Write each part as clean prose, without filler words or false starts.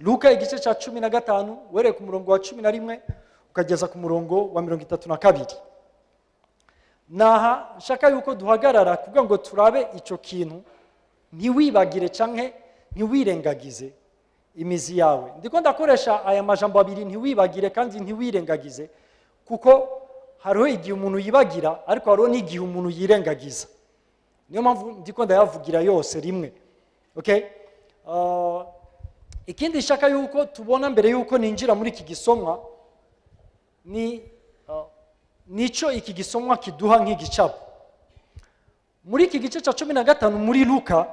Luka igice cha 15 were ku murongo wa 11 ukageza ku murongo wa 32. Naha nshaka yuko duhagarara kugira ngo turabe ico kintu ntiwibagire canke ntiwirengagize imizi yawe. Ndiko ndakoresha aya majambo abiri ntiwibagire kandi ntiwirengagize kuko hariho igihe umuntu yibagira ariko hariho n'igihe umuntu yirengagiza. Niyo mpamvu ndiko ndayavugira yose rimwe. Okay? Ikindi shaka yuko tubona mbere yuko ninjira muri iki gisomwa nico iki gisomwa kiduha nk'igicapo. Muri iki gice cha 15 muri Luka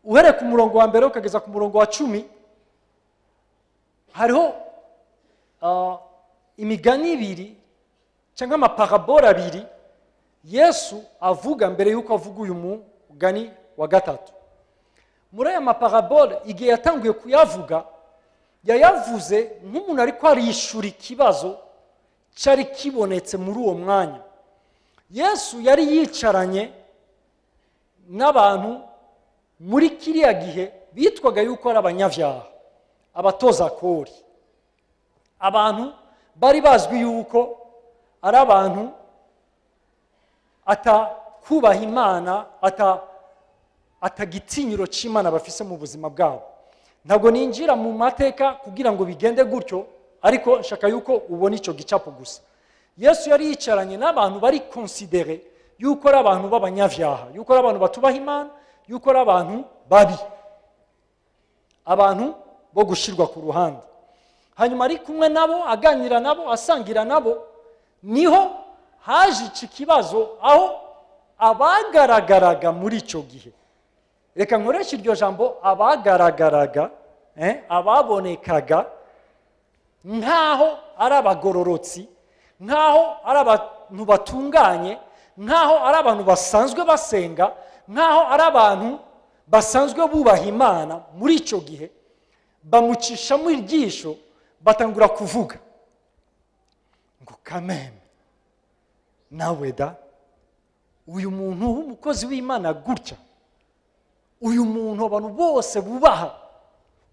uhere ku murongo wa mbere ukageza ku murongo wa 10 hariho imigani ibiri cyangwa amaparabole abiri Yesu avuga mbere yuko avuga uyu mugani wa gatatu. Muri aya maparabole igihe yatanguye kuyavuga yayavuze nk'umuntu ariko arishura ikibazo cyari kibonetse muri uwo mwanya. Yesu yari yicaranye n'abantu muri kiriya gihe bitwaga yuko ari abanyavyaha, abatoza kori, abantu bari bazwi yuko ari abantu atakubaha Imana, atagitinyiro c'Imana bafise mu buzima bwabo. Ntabwo ninjira mu mateka kugira ngo bigende gutyo, ariko nshaka yuko ubona ico gicapo gusa. Yesu yari yicaranye n'abantu bari considéré yuko ari abantu b'abanyavyaha, yuko ari abantu batubaha Imana, yuko ari abantu babi, abantu bo gushirwa ku ruhande. Hanyuma ari kumwe nabo, aganira nabo, asangira nabo, niho haje iki kibazo aho abagaragaraga muri ico gihe. Reka nkoresha iryo jambo abagaragaraga, ababonekaga nkaho ari abagororotsi, nkaho ari abantu batunganye, nkaho ari abantu basanzwe basenga, nkaho ari abantu basanzwe bubaha Imana. Muri ico gihe bamucisha mu iryisho, batangura kuvuga ngo kameme nawe da uyu muntu w'umukozi w'Imana gutya, uyu muntu abantu bose bubaha,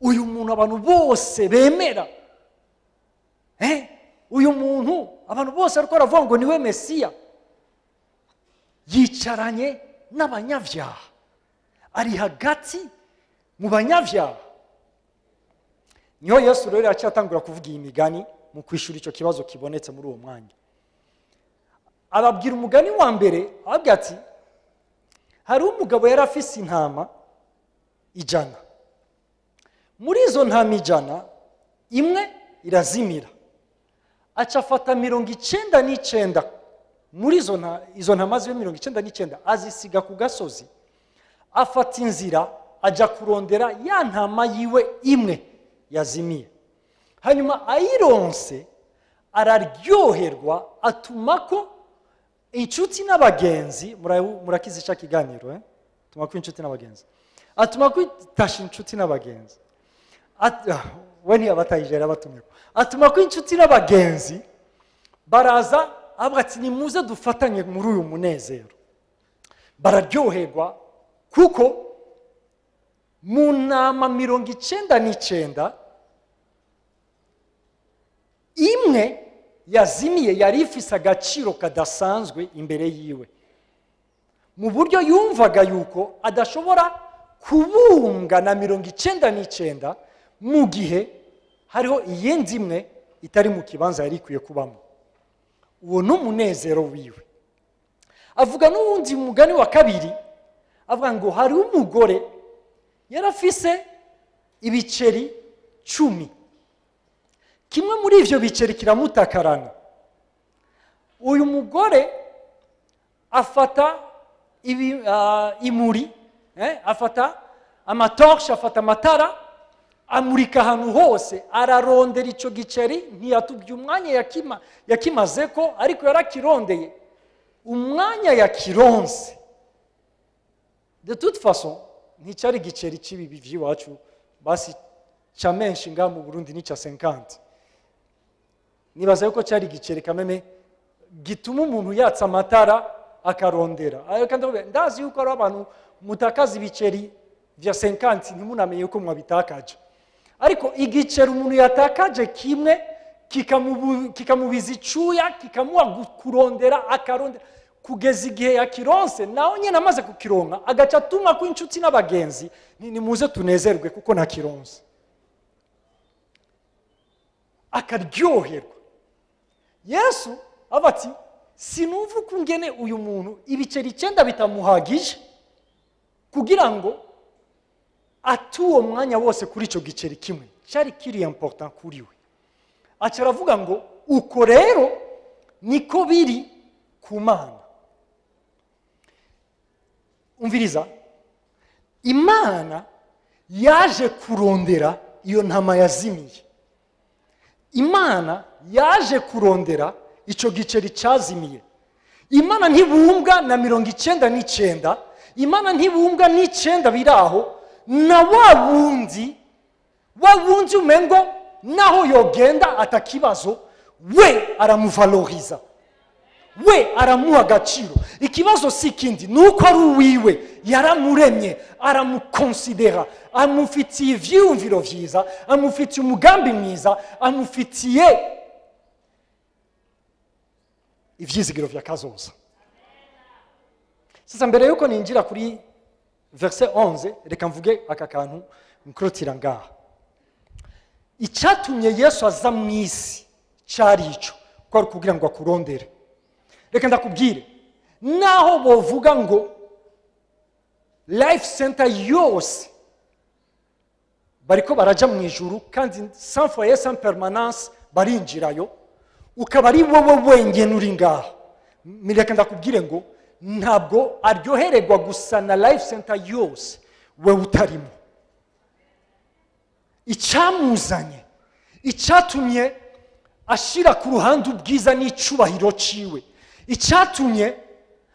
uyu muntu abantu bose bemera, uyu muntu abantu bose ariko aravuga ngo niwe Mesiya, yicaranye n'abanyavyaha, ari hagati mu banyavyaha. Niho Yesu rero acyatangura kuvuga iyi migani mu kwishura ico kibazo kibonetse muri uwo mwanya. Ababwira umugani wa mbere ababwira ati hari umugabo yari afise intama 100. Muri izo ntama 100 imwe irazimira, acafata 99 muri izo ntama ziwe 99 azisiga ku gasozi, afata inzira aja kurondera ya ntama yiwe imwe yazimiye. Hanyuma ayironse araryoherwa, atumako inshuti n'abagenzi. Murakizi cha kiganiro, tumako inshuti n'abagenzi, atumako tashi inshuti n'abagenzi, weni abatayijera batumiko, atumako inshuti n'abagenzi baraza avuga ati nimuze dufatanye muri uyu munezero. Bararyoherwa kuko mu ntama 99 imwe yazimiye yari ifise agaciro kadasanzwe imbere yiwe, mu buryo yumvaga yuko adashobora kubunga na 99 mu gihe hariho iyindi imwe itari mu kibanza yari ikwiye kubamo. Uwo n'umunezero wiwe. Avuga n'uwundi mugani wa kabiri, avuga ngo hari umugore yarafise ibiceri 10. Kimwe muri ivyo biceri kiramutakarana. Uyu mugore afata imuri, afata amatorshe, afata amatara, amurika ahantu hose, ararondera icyo giceri, ntiyatubye umwanya yakimaze ko, ariko yarakirondeye umwanya yakironse. De toute façon nticyari igiceri cy'ibibi by'iwacu basi cya menshi nga mu Burundi ni cya 50. Nibaza yuko cyari igiceri kameme gituma umuntu yatsa amatara akarondera. Ayo kandi ndazi yuko ari abantu mutakaza ibiceri vya 50 ntimunamenye yuko mwabitakaje. Ariko igiceri umuntu yatakaje kimwe kikamubiza icuya, kikamuha kurondera akarondera kugeza igihe yakironse, naho nyine amaze kukironka agaca atuma ko inshuti n'abagenzi nimuze tunezerwe kuko nakironse, akaryoherwa. Yesu abati sinumva uko ngene uyu muntu ibiceri 9 bitamuhagije kugira ngo atuwo mwanya wose kuri ico giceri kimwe cyari kiri important kuri we. Aca aravuga ngo uko rero niko biri ku Mana. Umviriza, Imana yaje kurondera iyo ntama yazimiye. Imana yaje kurondera ico giceri cyazimiye. Imana ntibumbwa na 99, Imana ntibumbwa n'9 biraho, na wawundi umengo naho yogenda atakibazo, we aramuvaloriza, we aramuha agaciro. Ikibazo si kindi nuko ari uwiwe, yaramuremye, aramukonsidera, amufitiye ivyumviro vyiza, amufitiye umugambi mwiza, amufitiye ivyizigiro vya kazoza. Sasa mbere yuko ninjira kuri verset 11, reka mvuge aka kantu nkrotira ngaha. Icyatumye Yesu aza mu isi cyari ico, ko ari kugira ngo akurondere. Reka ndakubwire, naho bovuga ngo life center yose bariko baraja mu ijuru kandi sans foyer sans permanence barinjirayo, ukaba ari wowe wengene uri ngaha, reka ndakubwire ngo ntabwo aryohererwa gusa na life center yose we utarimo. Icyamuzanye, icyatumye ashira ku ruhande ubwiza n'icubahiro ciwe, icyatumye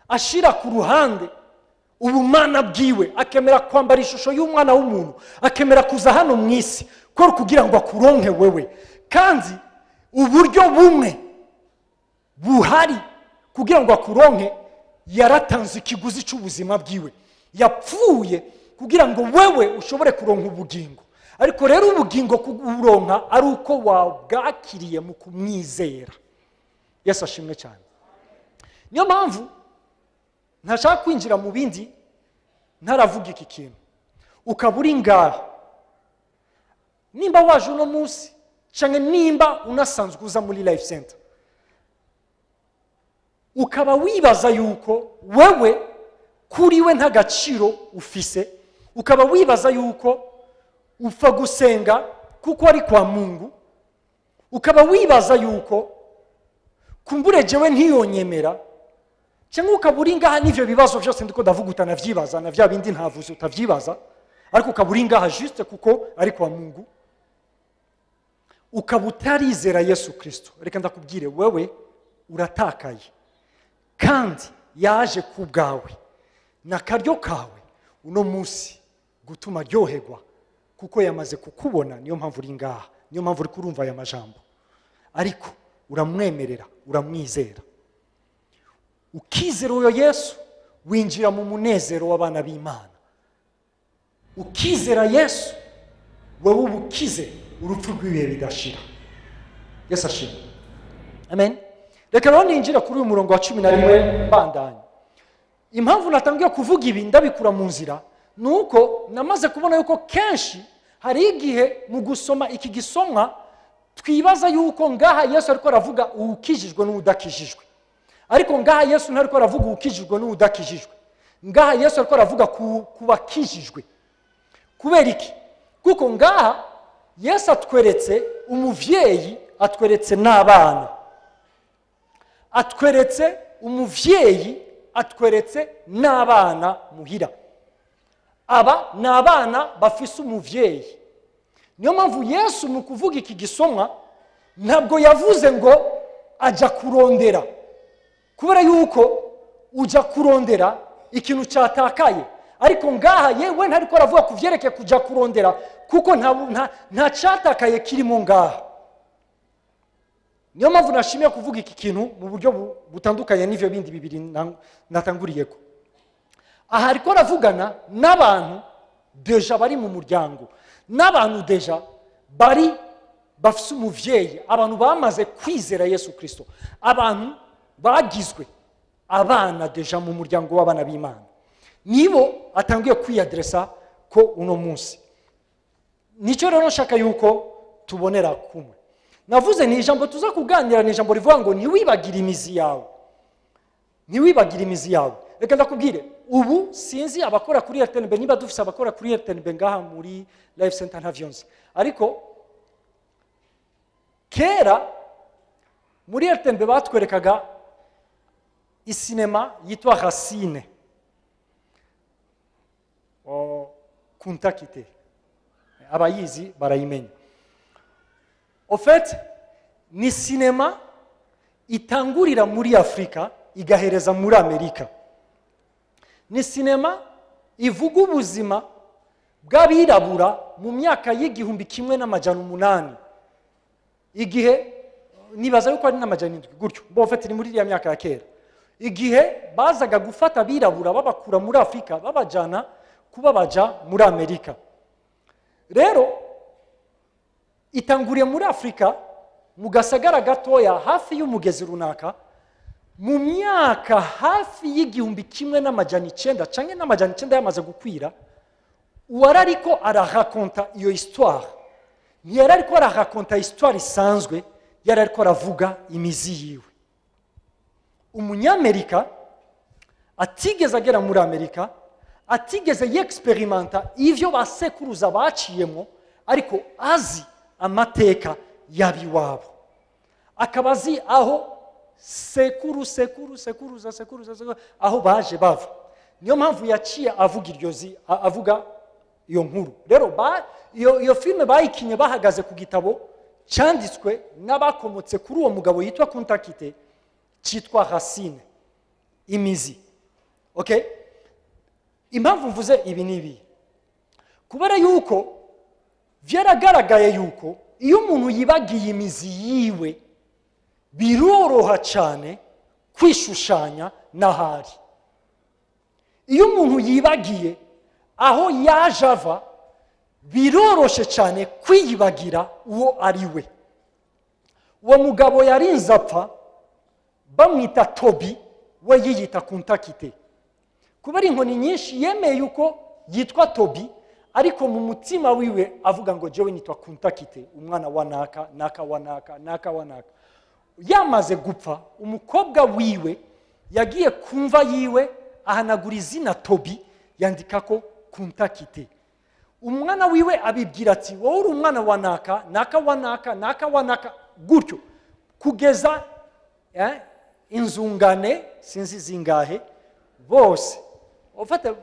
ashira ku ruhande ubumana bwiwe, akemera kwambara ishusho y'umwana w'umuntu, akemera kuza hano mu isi ko kugira ngo akuronke wewe, kandi uburyo bumwe buhari kugira ngo akuronke, yaratanze ikiguzi cy'ubuzima bwiwe, yapfuye kugira ngo wewe ushobore kuronka ubugingo. Ariko rero ubugingo kuburonka ari uko wabwakiriye mu kumwizera. Yesu ashimwe cyane. Niyo mpamvu ntashaka kwinjira mu bindi ntaravuga iki kintu. Ukaba uri ngaha, nimba waje uno munsi cyangwa nimba unasanzwe uza muri life center, ukaba wibaza yuko wewe kuri we nta gaciro ufise, ukaba wibaza yuko upfa gusenga kuko ari kwa Mungu, ukaba wibaza yuko kumbure jewe ntiyonyemera, cyangwa ukaba uri ngaha n'ivyo bibazo byose ndiko ndavuga utanavyibaza, na vya bindi ntavuze utavyibaza, ariko ukaba uri ngaha juste kuko ari kwa Mungu, ukaba utarizera Yesu Kristo. Reka ndakubwire, wewe uratakaye, kandi yaje ku bwawe na karyo kawe uno munsi gutuma ryoherwa kuko yamaze kukubona. Niyo mpamvu uri ngaha, niyo mpamvu uri kurumva aya majambo, ariko uramwemerera, uramwizera. Ukizera uyo Yesu, winjira mu munezero w'abana b'Imana. Ukizera Yesu, wewe ubukize urupfu rw'ibihe bidashira. Yesu ashimwe. Amen. Reka rero ninjira kuri uyu murongo wa 11 bandanye. Impamvu natangiye kuvuga ibi ndabikura mu nzira nuko namaze kubona yuko kenshi hari igihe mu gusoma iki gisomwa twibaza yuko ngaha Yesu ariko aravuga ukijijwe n'udakijijwe, ariko ngaha Yesu ntariko aravuga ukijijwe n'udakijijwe, ngaha Yesu ariko aravuga kubakijijwe. Kubera iki? Kuko ngaha Yesu atweretse umuvyeyi, atweretse n'abana, atweretse umuvyeyi atweretse n'abana muhira. Aba ni abana bafise umuvyeyi. Niyo mpamvu Yesu mu kuvuga iki gisomwa ntabwo yavuze ngo aja kurondera, kubera yuko uja kurondera ikintu cyatakaye. Ariko ngaha yewe ntariko aravuga kuvyerekeye kuja kurondera, kuko nta cyatakaye kirimo ngaha. Niyo mpamvu nashimiye kuvuga iki kintu mu buryo butandukanye n'ivyo bindi bibiri natanguriyeko. Aha ariko aravugana n'abantu deja bari mu muryango, n'abantu deja bari bafise umuvyeyi, abantu bamaze kwizera Yesu Kristo, abantu bagizwe abana deja mu muryango w'abana b'Imana. Nibo atangiye kwiyadresa ko uno munsi. Nicyo rero nshaka yuko tubonera kumwe. Navuze ni ijambo tuza kuganira, ni ijambo rivuga ngo niwibagire imizi yawe. Niwibagire imizi yawe. Reka ndakubwire, ubu sinzi abakora kuri RTNB niba dufise abakora kuri RTNB ngaha muri Life Center Ntavyonzi. Ariko kera muri RTNB batwerekaga isinema yitwa Racine. Kuntakite. Abayizi barayimenya. En fait, ni sinema itangurira muri Afrika igahereza muri Amerika. Ni sinema ivuga ubuzima bw'abirabura mu myaka y'igihumbi kimwe n'amajana 8. Igihe nibaza yuko ari n'amajana 7 gutyo. En fait, ni muri ya myaka ya kera. Igihe bazaga gufata abirabura babakura muri Afrika babajana kuba baja muri Amerika. Rero itanguriye muri Afrika mu gasagara gatoya hafi y'umugezi runaka mu myaka hafi y'igihumbi kimwe n'amajana 9 canke n'amajana 9 yamaze gukwira. Uwarariko arahakonta iyo histoire ntiyarariko arahakonta histoire isanzwe, yarariko aravuga imizi yiwe. Umunyamerika atigeze agera muri Amerika, atigeze yexperimenta ivyo basekuruza baciyemo, ariko azi amateka yabiwabo, akabazi aho sekuruza aho baje bava. Niyo mpamvu yaciye avuga iryozi, avuga iyo nkuru. Rero iyo filme bayikinye bahagaze ku gitabo cyanditswe n'abakomotse kuri uwo mugabo yitwa Kuntakite, cyitwa Racine, imizi. Okay? Impamvu mvuze ibi nibi, kubera yuko vyaragaragaye yuko iyo umuntu yibagiye imizi yiwe biroroha cyane kwishushanya n'ahari. Iyo umuntu yibagiye aho yaje ava biroroshe cyane kwiyibagira uwo ari we. Uwo mugabo yarinze apfa bamwita Tobi, we yiyita Kuntakite. Kubera inkoni nyinshi yemeye yuko yitwa Tobi, ariko mu mutima wiwe avuga ngo jewe nitwa Kuntakite, umwana wa naka naka wa naka naka wa naka. Yamaze gupfa, umukobwa wiwe yagiye kumva yiwe ahanagura izina Tobi, yandikako Kuntakite. Umwana wiwe abibwira ati wowe uri umwana wa naka naka wa naka naka wa naka, gutyo kugeza inzungane sinzi zingahe bose. Ofata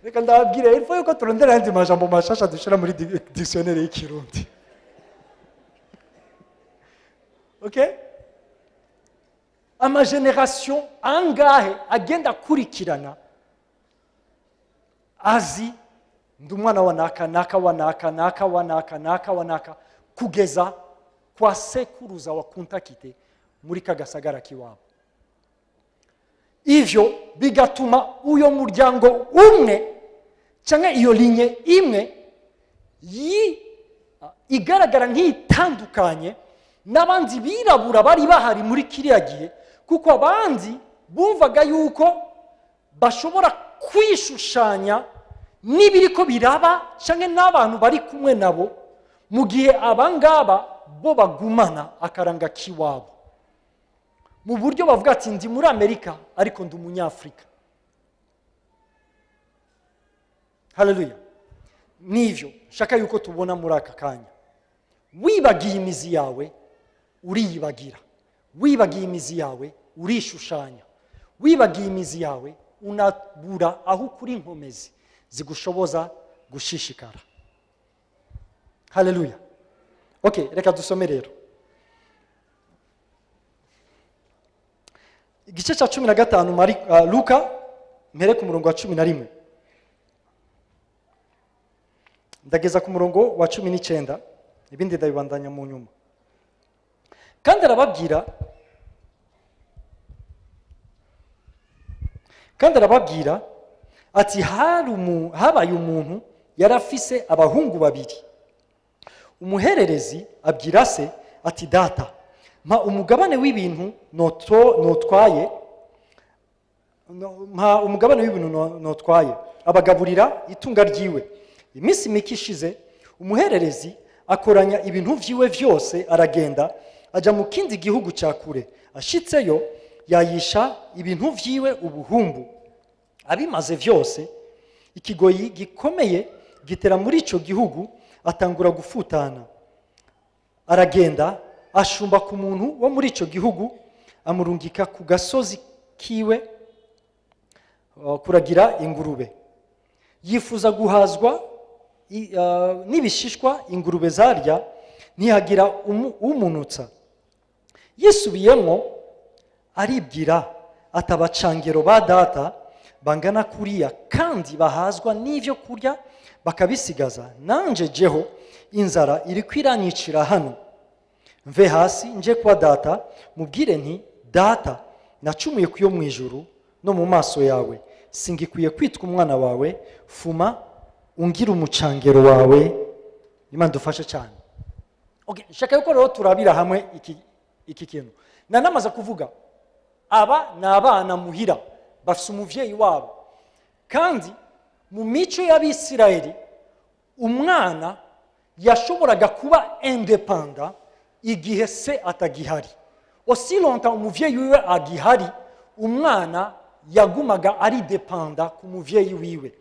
reka ndababwira ilfo yuko turondera andi majambo mashasha dushira muri dictionnaire y'ikirundi. Okay? Ama generation angahe agenda kurikirana azi ndumwana wa naka naka wa naka naka wa naka naka wa naka kugeza kwa sekuruza wa Kuntakite muri kagasagara kiwabo. Ivyo bigatuma uyo muryango umwe canke iyo linye imwe igaragara nk'itandukanye n'abandi birabura bari bahari muri kiriya gihe, kuko abandi bumvaga yuko bashobora kwishushanya n'ibiriko biraba canke n'abantu bari kumwe nabo, mu gihe abangaba bo bagumana akaranga kiwabo. Mu buryo bavuga ati ndi muri Amerika ariko ndi umunyafrika. Haleluya. Nivyo shaka yuko tubona muri aka kanya. Wibagiye imizi yawe uriyibagira, wibagiye imizi yawe urishushanya, wibagiye imizi yawe unabura aho kuri inkomezi zigushoboza gushishikara. Haleluya. Okay, reka dusome rero igice cya 15 Luka mpere ku murongo wa 11 ndageza ku murongo wa 19 ibindi ndabibandanya mu nyuma. Kandi arababwira ati habaye umuntu yarafise abahungu babiri. Umuhererezi abwira se ati data mpa umugabane w'ibintu notwaye abagaburira itunga ryiwe. Iminsi mike ishize umuhererezi akoranya ibintu vyiwe vyose aragenda aja mu kindi gihugu cya kure. Ashitseyo yayisha ibintu vyiwe ubuhumbu. Abimaze vyose ikigoyi gikomeye gitera muri ico gihugu, atangura gufutana. Aragenda ashumba ku muntu wo muri ico gihugu, amurungika ku gasozi kiwe kuragira ingurube. Yifuza guhazwa n'ibishishwa ingurube zarya, ntihagira umunutsa. Yisubiyemo aribwira atabacangero ba data bangana kuriya kandi bahazwa n'ivyo kurya bakabisigaza, nanje jeho inzara iri kwiranyicira hano. Mve hasi nje kwa data mubwire nti data nacumuye kuyo mu ijuru no mu maso yawe, singikwiye kwitwa umwana wawe, fuma ungira umucangero wawe. Imana dufashe cyane. Okay, shaka yuko rero turabira hamwe iki kintu. Nanamaze kuvuga aba n'abana muhira bafise umuvyeyi wabo, kandi mu mico y'Abisirayeli umwana yashoboraga kuba independent igihe se atagihari. Aussi longtemps umuvyeyi wiwe agihari, umwana yagumaga ari dependent ku muvyeyi wiwe.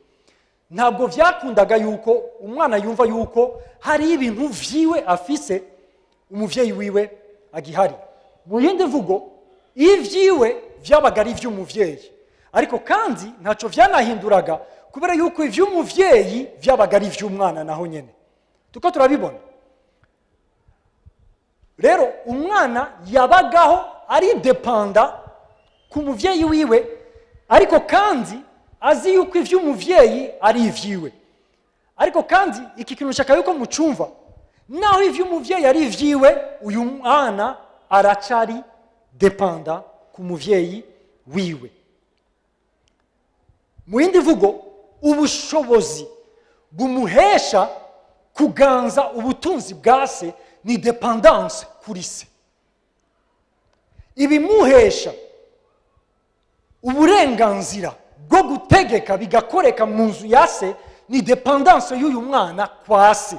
Ntabwo vyakundaga yuko umwana yumva yuko hari ibintu vyiwe afise umuvyeyi wiwe agihari. Mu yindi mvugo ivyiwe vyabaga ari ivy'umuvyeyi, ariko kandi ntaco vyanahinduraga kubera yuko ivy'umuvyeyi vyabaga ari ivy'umwana naho nyene. Tuko turabibona rero umwana yabagaho ari dependent ku muvyeyi wiwe, ariko kandi azi yuko ivy'umuvyeyi ari ivyiwe. Ariko kandi iki kintu nshaka yuko mucumva, naho ivy'umuvyeyi ari ivyiwe, uyu mwana aracari dependent ku muvyeyi wiwe. Mu yindi mvugo ubushobozi bumuhesha kuganza ubutunzi bwa se ni dependance kuri se. Ibimuhesha uburenganzira bwo gutegeka bigakoreka mu nzu ya se ni dependance y'uyu mwana kwa se.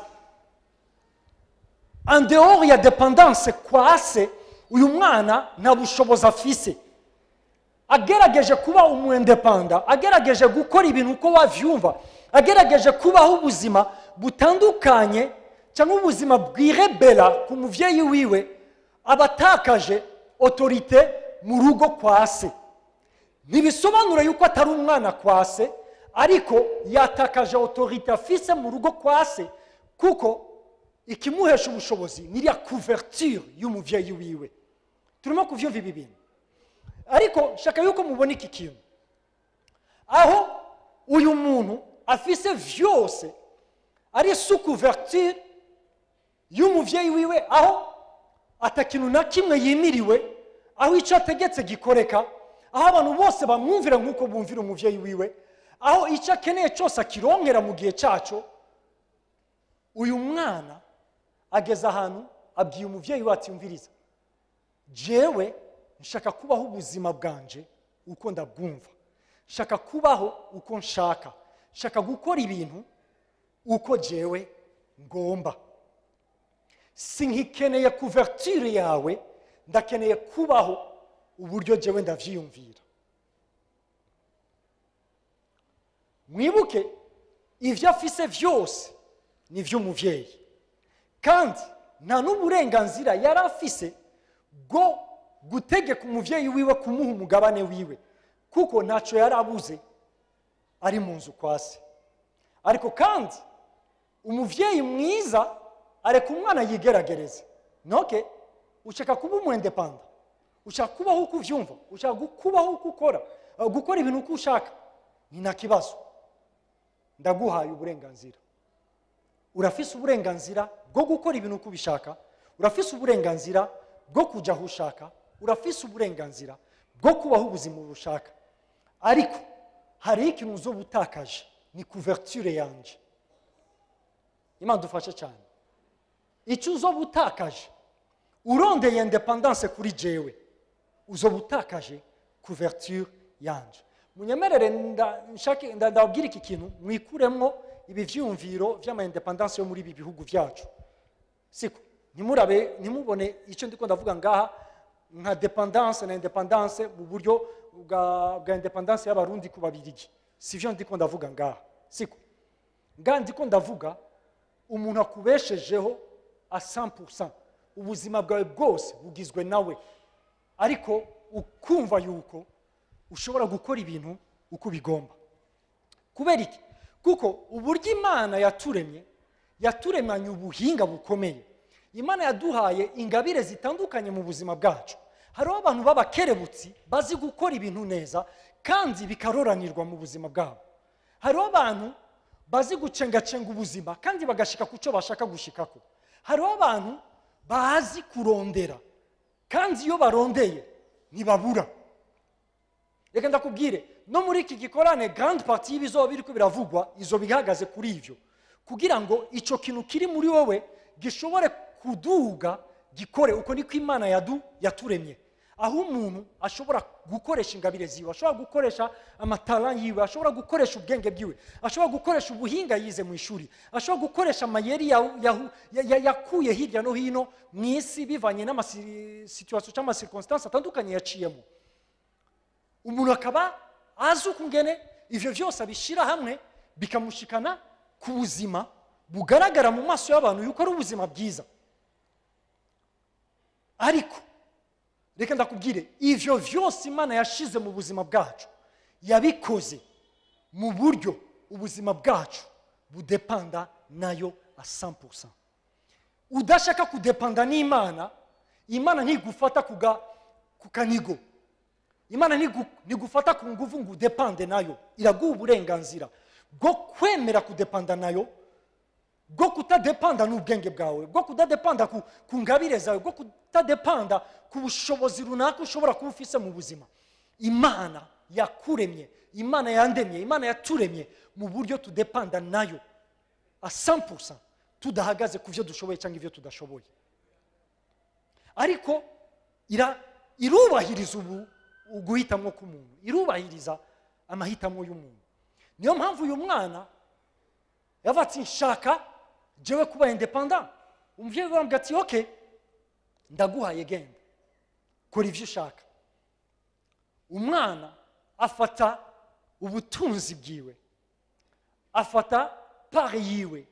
En dehors ya dependance kwa se, uyu mwana nta bushobozi afise. Agerageje kuba umwendependa, agerageje gukora ibintu uko wavyumva, agerageje kubaho ubuzima butandukanye cyangwa ubuzima bwirebera ku muvyeyi wiwe, abatakaje autorité mu rugo kwa se. Ntibisobanura yuko atari umwana kwa se, ariko yatakaje autorité afise mu rugo kwa se, kuko ikimuhesha ubushobozi ni ya couverture y'umuvyeyi wiwe. Turimo kuvyumva ibi bintu, ariko shaka yuko mubona iki kintu. Aho uyu muntu afise vyose ari sous couverture y'umuvyeyi wiwe, aho atakintu na kimwe yimiriwe, aho ico ategetse gikoreka, aho abantu bose bamwumvira nk'uko bumvira umuvyeyi wiwe, aho ico akeneye cyose akironkera mu gihe cyaco. Uyu mwana ageze ahantu abwiye umuvyeyi we ati umviriza, jewe nshaka kubaho ubuzima bwanje uko ndabwumva, nshaka kubaho uko nshaka, nshaka gukora ibintu uko jewe ngomba. Sinkikeneye couverture yawe, ndakeneye kubaho uburyo jewe ndavyiyumvira. Mwibuke ivyo afise vyose ni vy'umuvyeyi, kandi nta n'uburenganzira yari afise bwo gutegeka umuvyeyi wiwe kumuha umugabane wiwe, kuko ntacyo yari abuze ari mu nzu kwa se. Ariko kandi umuvyeyi mwiza areka umwana yigeragereze. Noke ushaka kuba umwendepanda, ushaka kubaho uko uvyumva, ushaka kubaho uko ukora, gukora ibintu uko ushaka, ni nta kibazo. Ndaguhaye uburenganzira. Urafise uburenganzira bwo gukora ibintu uko ubishaka, urafise uburenganzira bwo kuja aho ushaka, urafise uburenganzira bwo kubaho ubuzima ubushaka. Ariko hari ikintu uzobutakaje, ni couverture yanje. Imana dufashe cyane. Icyo uzobutakaje urondeye independance kuri jewe, uzobutakaje couverture yanje. Munyemerere ndabwira iki kintu mwikuremwo ibi vyumviro vy'ama independance yo muri ibi bihugu vyacu. Siko nimubone icyo ndiko ndavuga ngaha nka dependance na independance mu buryo bwa independance y'abarundi ku babirigi. Sivyo ndiko ndavuga ngaha. Siko ndiko ndavuga umuntu akubeshejeho a 100%, ubuzima bwawe bwose bugizwe nawe, ariko ukumva yuko ushobora gukora ibintu uko bigomba. Kubera iki? Kuko uburyo Imana yaturemanye ubuhinga bukomeye. Imana yaduhaye ingabire zitandukanye mu buzima bwacu. Hariho abantu b'abakerebutsi bazi gukora ibintu neza kandi bikaroranirwa mu buzima bwabo. Hariho abantu bazi gucengacenga ubuzima kandi bagashika ku cyo bashaka gushikako. Hariho abantu bazi kurondera kandi iyo barondeye ntibabura. Reka ndakubwire, no muri iki gikorane grande partie y'ibizoba biriko biravugwa izo bihagaze kuri ivyo, kugira ngo ico kintu kiri muri wowe gishobore kuduga gikore uko niko Imana yaturemye. Aho umuntu ashobora gukoresha ingabire ziwe, ashobora gukoresha amatara yiwe, ashobora gukoresha ubwenge bwiwe, ashobora gukoresha ubuhinga yize mu ishuri, ashobora gukoresha amayeri yakuye hirya no hino mu isi bivanye n'amasituation cyangwa circonstance atandukanye yaciyemo. Umuntu akaba azi ukungene ivyo vyose abishira hamwe bikamushikana ku buzima bugaragara mu maso y'abantu yuko ari ubuzima bwiza. Ariko reka ndakubwire, ivyo vyose Imana yashize mu buzima bwacu yabikoze mu buryo ubuzima bwacu budepanda nayo a 100%. Udashaka kudepanda n'Imana, Imana ntigufata kukanigo. Imana ntigufata ku nguvu ngo udepande nayo. Iraguha uburenganzira bwo kwemera kudepanda nayo, bwo kutadepanda n'ubwenge bwawe, bwo kutadepanda ku ngabire zawe, bwo kutadepanda ku bushobozi runaka ushobora kuba ufise mu buzima. Imana yakuremye, Imana yandemye, Imana yaturemye mu buryo tudepanda nayo a 100%, tudahagaze ku byo dushoboye cyangwa ibyo tudashoboye. Ariko irubahiriza uguhitamwo k'umuntu, irubahiriza amahitamo y'umuntu. Niyo mpamvu uyu mwana yavatse nshaka jewe kuba independent. Umuvyeyi bamubwira ati okay, ndaguhaye genda kora ivyo ushaka. Umwana afata ubutunzi bwiwe, afata part yiwe,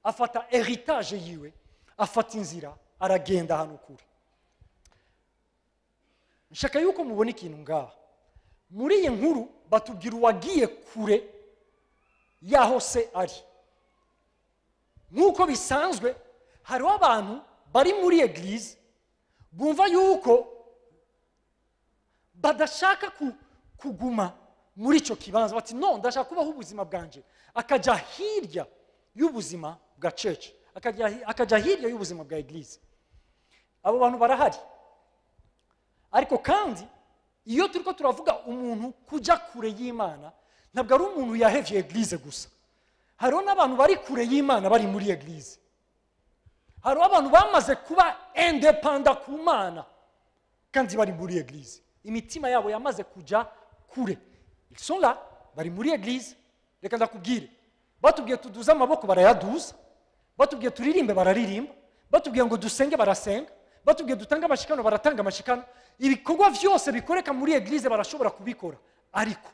afata héritage yiwe, afata inzira aragenda hano kure. Nshaka yuko mubona ikintu ngaha. Muri iyi nkuru batubwira uwagiye kure yaho se ari. Nk'uko bisanzwe hariho abantu bari muri eglise bumva yuko badashaka kuguma muri ico kibanza, bati no, ndashaka kubaho ubuzima bwanje, akaja hirya y'ubuzima bwa church, akaja hirya y'ubuzima bwa eglise. Abo bantu barahari. Ariko kandi iyo turiko turavuga umuntu kuja kure y'Imana, ntabwo ari umuntu yahevye eglise gusa. Hariho n'abantu bari kure y'Imana bari muri eglise. Hariho abantu bamaze kuba independent ku Mana kandi bari muri eglise. Imitima yabo yamaze kuja kure. Ils sont là, bari muri eglise. Reka ndakubwire, batubwiye tuduze amaboko barayaduza, batubwiye turirimbe bararirimba, batubwiye ngo dusenge barasenga, batubwiye dutanga amashikano baratanga amashikano. Ibikorwa vyose bikoreka muri eglise barashobora kubikora. Ariko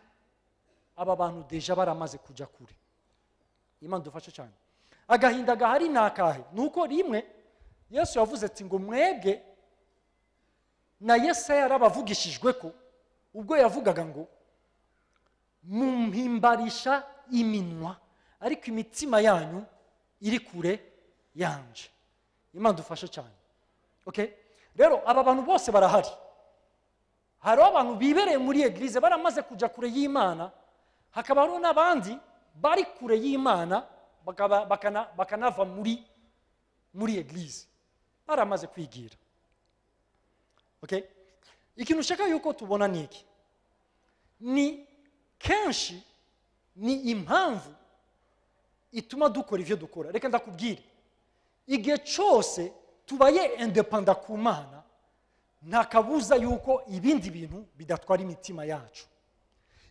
aba bantu deja baramaze kuja kure. Imana dufashe cyane. Agahinda gahari nakahe nuko rimwe Yesu yavuze ati ngo mwebwe na Yesaya yarabavugishijwe ko ubwo yavugaga ngo mumpimbarisha iminwa ariko imitima yanyu iri kure yanje. Imana dufashe cyane. Okay? Rero aba bantu bose barahari. Hari abantu bibereye muri eglise baramaze kuja kure y'Imana, hakaba hari n'abandi bari kure y'Imana bakanava muri eglise baramaze kwigira. Okay? Ikintu shaka yuko tubona niki ni kenshi ni impamvu ituma dukora ivyo dukora. Reka ndakubwire, igihe cyose tubaye independent ku Mana, nta kabuza yuko ibindi bintu bidatwara imitima yacu.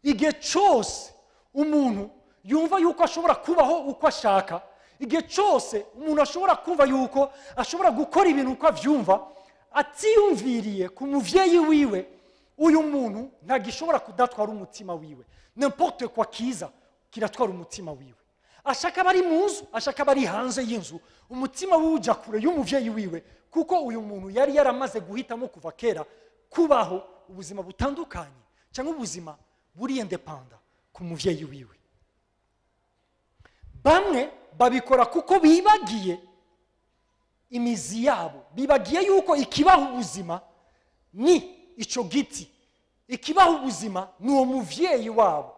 Igihe cyose umuntu yumva yuko ashobora kubaho uko ashaka, igihe cyose umuntu ashobora kumva yuko ashobora gukora ibintu uko avyumva, atiyumviriye ku muvyeyi wiwe, uyu muntu ntagishobora kudatwara umutima wiwe. N'importe quoi kiza kiratwara umutima wiwe. Ashaka bari mu nzu, ashaka bari hanze y'inzu, umutima wiwe uja kure y'umuvyeyi wiwe, kuko uyu muntu yari yaramaze guhitamo kuva kera kubaho ubuzima butandukanye cyangwa ubuzima buri independent ku muvyeyi wiwe. Bamwe babikora kuko bibagiye imizi yabo, bibagiye yuko ikibaho ubuzima ni ico giti, ikibaho ubuzima ni uwo muvyeyi wabo.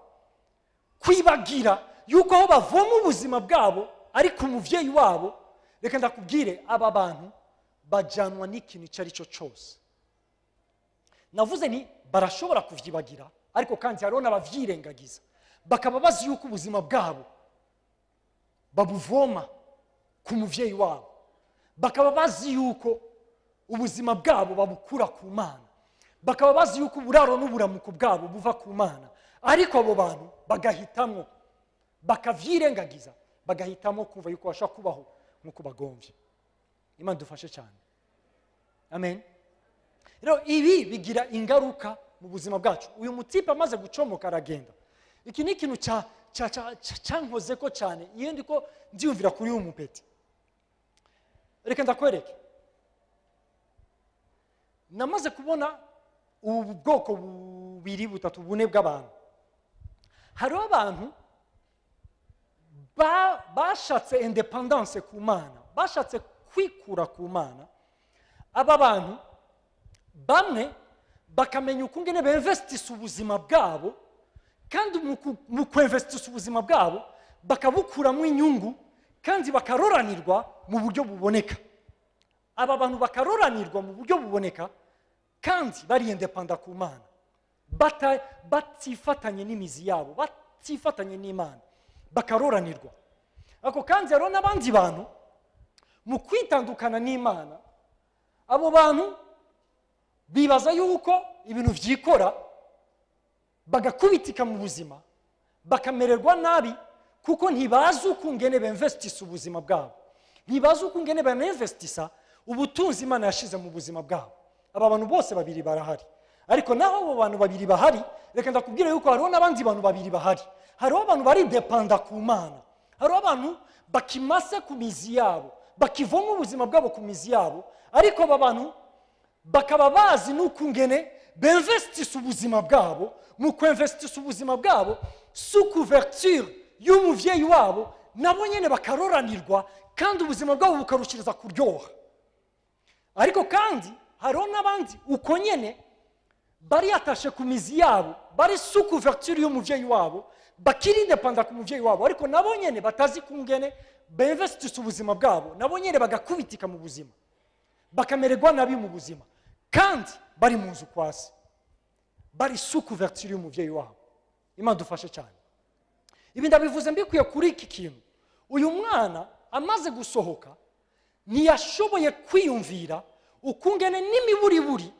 Kwibagira yuko aho bavoma ubuzima bwabo ariko umuvyeyi wabo. Reka ndakubwire, aba bantu bajanwa n'ikintu cyari cyo cyose. Navuze ni barashobora kuvyibagira, ariko kandi hariho n'abavyirengagiza, bakaba bazi yuko ubuzima bwabo babuvoma ku muvyeyi wabo, bakaba bazi yuko ubuzima bwabo babukura ku Mana, bakaba bazi yuko uburaro n'uburamuko bwabo buva ku Mana, ariko abo bantu bagahitamo bakavyirengagiza, bagahitamo kuva yuko bashaka kubaho nk'uko bagomvye. Imana dufashe cyane. Amen. Rero ibi bigira ingaruka mu buzima bwacu. Uyu mutipe amaze gucomoka aragenda. Iki ni ikintu cyankoze ko cyane iyo ndiko ndiyumvira kuri uyu mupeti. Reka ndakwereke. Namaze kubona ubu bwoko bubiri butatu bune bw'abantu. Hari abantu bashatse independence ku Mana, bashatse kwikura ku Mana. Aba bantu bamwe bakamenya ukungene beinvestisa ubuzima bwabo, kandi mu kuinvestisa ubuzima bwabo bakabukuramo inyungu, kandi bakaroranirwa mu buryo buboneka. Aba bantu bakaroranirwa mu buryo buboneka kandi bari independent ku Mana, batifatanye n'imizi yabo, batifatanye n'Imana, bakaroranirwa. Ako kandi hariho n'abandi bantu mu kwitandukana n'Imana, abo bantu bibaza yuko ibintu vyikora, bagakubitika mu buzima, bakamererwa nabi, kuko ntibazi ukungene beinvestisa ubuzima bwabo, ntibazi ukungene beinvestisa ubutunzi Imana yashize mu buzima bwabo. Aba bantu bose babiri barahari, ariko naho abo bantu babiri bahari, reka ndakubwira yuko hariho n'abandi bantu babiri bahari. Hariho abantu bari dependent ku Mana, hariho abantu bakimase ku mizi yabo, bakivoma ubuzima bwabo ku mizi yabo, ariko aba bantu bakaba bazi n'ukungene beinvestisa ubuzima bwabo. Mu kuinvestisa ubuzima bwabo sous couverture y'umuvyeyi wabo, nabo nyene bakaroranirwa, kandi ubuzima bwabo bukarushiriza kuryoha. Ariko kandi hariho n'abandi uko nyene bari atashe ku mizi yabo, bari sous couverture y'umuvyeyi wabo, bakiri independent ku muvyeyi wabo, ariko nabo nyene batazi kungene beinvestisa ubuzima bwabo, nabo nyene bagakubitika mu buzima, bakamererwa nabi mu buzima, kandi bari mu nzu kwasi, bari sous couverture y'umuvyeyi wabo. Imana dufashe cyane. Ibi ndabivuze mbikuye kuri iki kintu. Uyu mwana amaze gusohoka ntiyashoboye kwiyumvira ukungene n'imiburiburi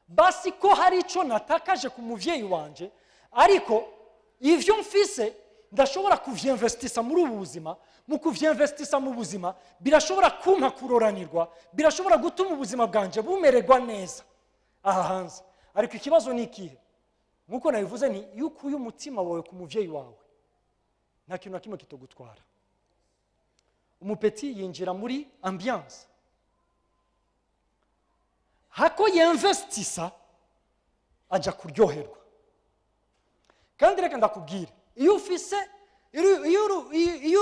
basi ko hari ico natakaje ku muvyeyi wanje, ariko ivyo mfise ndashobora kuvyinvestisa muri ubu buzima. Mu kuvyinvestisa mu buzima birashobora kumpa kuroranirwa, birashobora gutuma ubuzima bwanje bumererwa neza aha hanze. Ariko ikibazo ni ikihe? Nkuko nabivuze, ni yuko uyu mutima wawe ku muvyeyi wawe nta kintu na kimwe kitogutwara. Umupeti yinjira muri ambiance, hako yinvestisa aja kuryoherwa, kandi reka ndakubwire iyo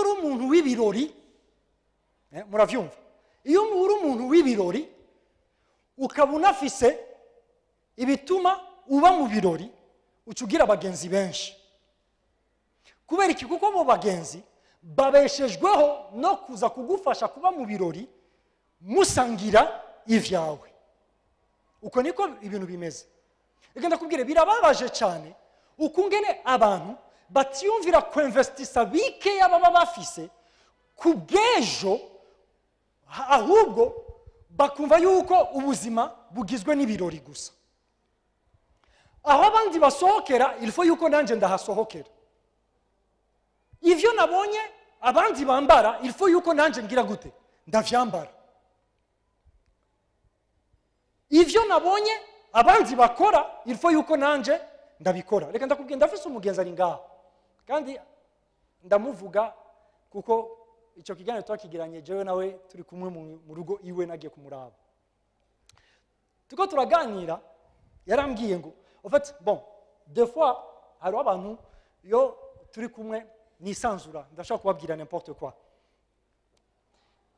uri umuntu w'ibirori muravyumva iyo uri umuntu w'ibirori ukaba unafise ibituma uba mu birori ucugira abagenzi benshi kubera iki kuko abo bagenzi babeshejweho no kuza kugufasha kuba mu birori musangira ivyawe uko niko ibintu bimeze reka ndakubwire birababaje cyane ukungene abantu batiyumvira kuinvestisa bikeya baba bafise ku bw'ejo ahubwo bakumva yuko ubuzima bugizwe n'ibirori gusa aho abandi basohokera ilfo yuko nanje ndahasohokera ivyo nabonye abandi bambara ilfo yuko nanje ngira gute ndavyambara ivyo nabonye abandi bakora ilfo yuko nanje ndabikora reka ndakubwira ndafise umugenzi ari ngaho kandi ndamuvuga kuko icyo kiganiro twakigiranye jewe nawe turi kumwe mu rugo iwe nagiye kumuraba tuko turaganira yarambwiye ngo en fait bon des fois hari abantu yo turi kumwe nisanzura ndashaka kubabwira n'importe quoi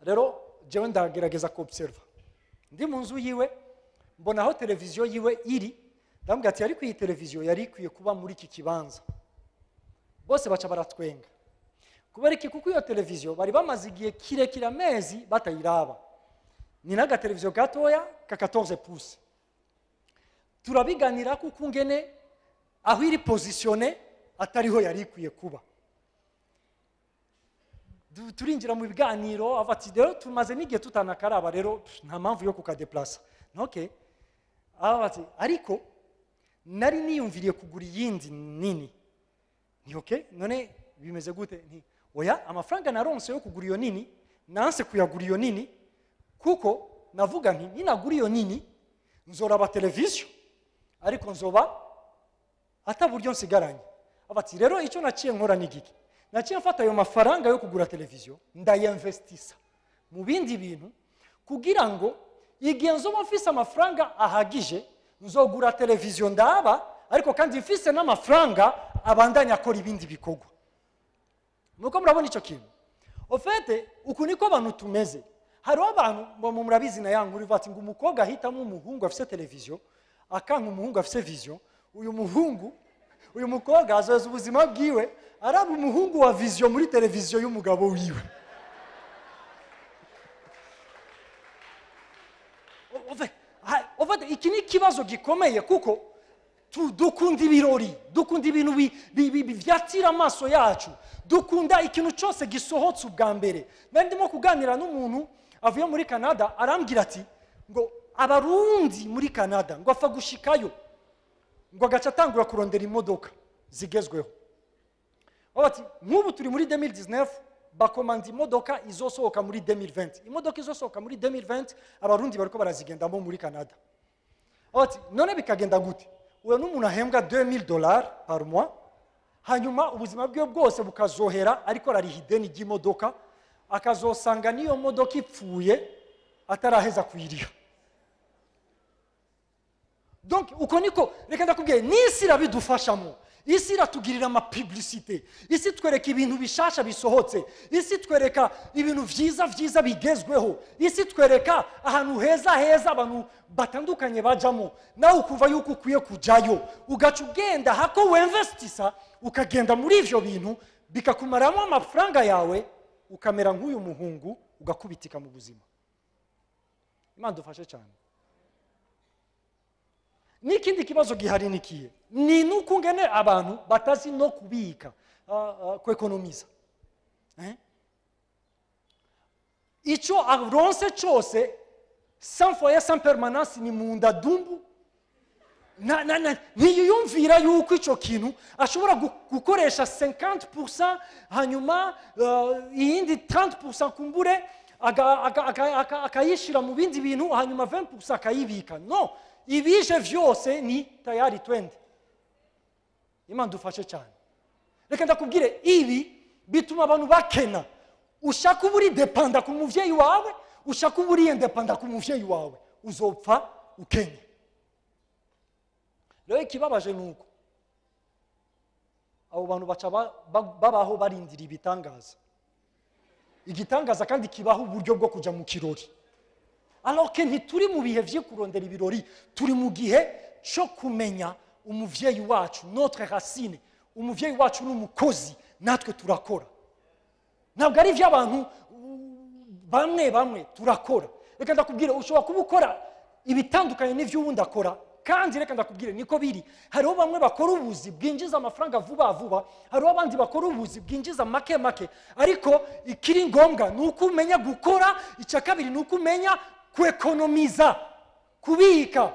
rero jewe ndagerageza ko observe ndi mu nzu yiwe mbona aho televiziyo yiwe iri ndambwira ati ariko iyi televiziyo yari ikwiye kuba muri iki kibanza bose baca baratwenga kubera iki kuko iyo televiziyo bari bamaze igihe kirekire amezi batayiraba ni naga televiziyo gatoya ka 14 pouces turabiganira kuko ngene aho iri positione atariho yari ikwiye kuba turinjira mu biganiro avati rero tumaze n'igihe tutanakaraba rero nta mpamvu yo kukadeplace okay avati ariko nari niyumviriye kugura yindi nini ni okay none bimeze gute ni oya amafaranga naronse yo kugura iyo nini nanse kuyagura iyo nini kuko navuga nti ninagura iyo nini nzoraba televiziyo ariko nzoba ataburyo nsigaranye abati rero icyo naciye nkora ni giki naciye mfata ayo mafaranga yo kugura televiziyo ndayinvestisa mu bindi bintu kugira ngo igihe nzoba mfise amafaranga ahagije nzogura televiziyo ndaba ariko kandi mfise n'amafaranga abandanya akora ibindi bikorwa nuko murabona icyo kintu ofete uku niko abantu tumeze hariho abantu mu murabizi na yangu uri vati ngo umukobwa ahitamo umuhungu afise televiziyo akanka umuhungu afise vision uyu mukobwa azoza ubuzima bwiwe araba umuhungu wa vision muri televiziyo y'umugabo wiwe ofete iki ni ikibazo gikomeye kuko dukunda ibirori dukunda ibintu byatira amaso yacu dukunda ikintu cyose gisohotse ubwa mbere ndimo kuganira n'umuntu avuye muri Canada arambwira ati ngo abarundi muri Canada ngo afa gushikayo ngo agaca atangura kurondera imodoka zigezweho bati nk'ubu turi muri 2019 bakomanda imodoka izosohoka muri 2020 imodoka izosohoka muri 2020 abarundi bariko barazigendamo muri Canada bati none bikagenda gute uwo n'umuntu ahembwa $2000 par mois hanyuma ubuzima bwe bwose bukazohera ariko arariha ideni ry'imodoka akazosanga niyo modoka ipfuye ataraheza kuyiriha donc uko niko reka ndakubwiye n'isi irabidufashamo isi iratugirira amapublicité isi twereka ibintu bishasha bisohotse isi twereka ibintu vyiza bigezweho isi twereka ahantu heza abantu batandukanye bajamo nawe ukumva yuko ukwiye kujayo ugaca ugenda hako weinvestisa ukagenda muri ivyo bintu bikakumaramo amafaranga yawe ukamera nk'uyu muhungu ugakubitika mu buzima Imana dufashe cyane n'ikindi kibazo gihari nikiye ni nuko ngene abantu batazi no kubika kwekonomiza icyo aronse cyose sans foyer sans permanence ni munda dumbu ntiyiyumvira yuko icyo kintu ashobora gukoresha 50% hanyuma iyindi 30% kumbure akayishira mu bindi bintu hanyuma 20% akayibika no ibije vyose ni tayari 20 Imana dufashe cyane reka ndakubwire ibi bituma abantu bakena ushaka uburi dependa ku muvyeyi wawe ushaka uburi independa ku muvyeyi wawe uzopfa ukenye rero ikibabaje nuko abo bantu baca babaho barindira ibitangaza. Igitangaza kandi kibaho uburyo bwo kuja mu kirori. Alors que ntituri mu bihe vyo kurondera ibirori, turi mu gihe cyo kumenya umuvyeyi wacu, notre racine. Umuvyeyi wacu n'umukozi, natwe turakora. Ntabwo ari vy'abantu bamwe turakora. Reka ndakubwira ushobora kuba ukora ibitandukanye n'ivyo ubundi akora, kandi reka ndakubwire niko biri. Hariho bamwe bakora ubuzi bwinjiza amafaranga vuba, hariho abandi bakora ubuzi bwinjiza make, ariko ikiri ngombwa ni uko umenya gukora, icya kabiri ni uko umenya kuekonomiza, kubika.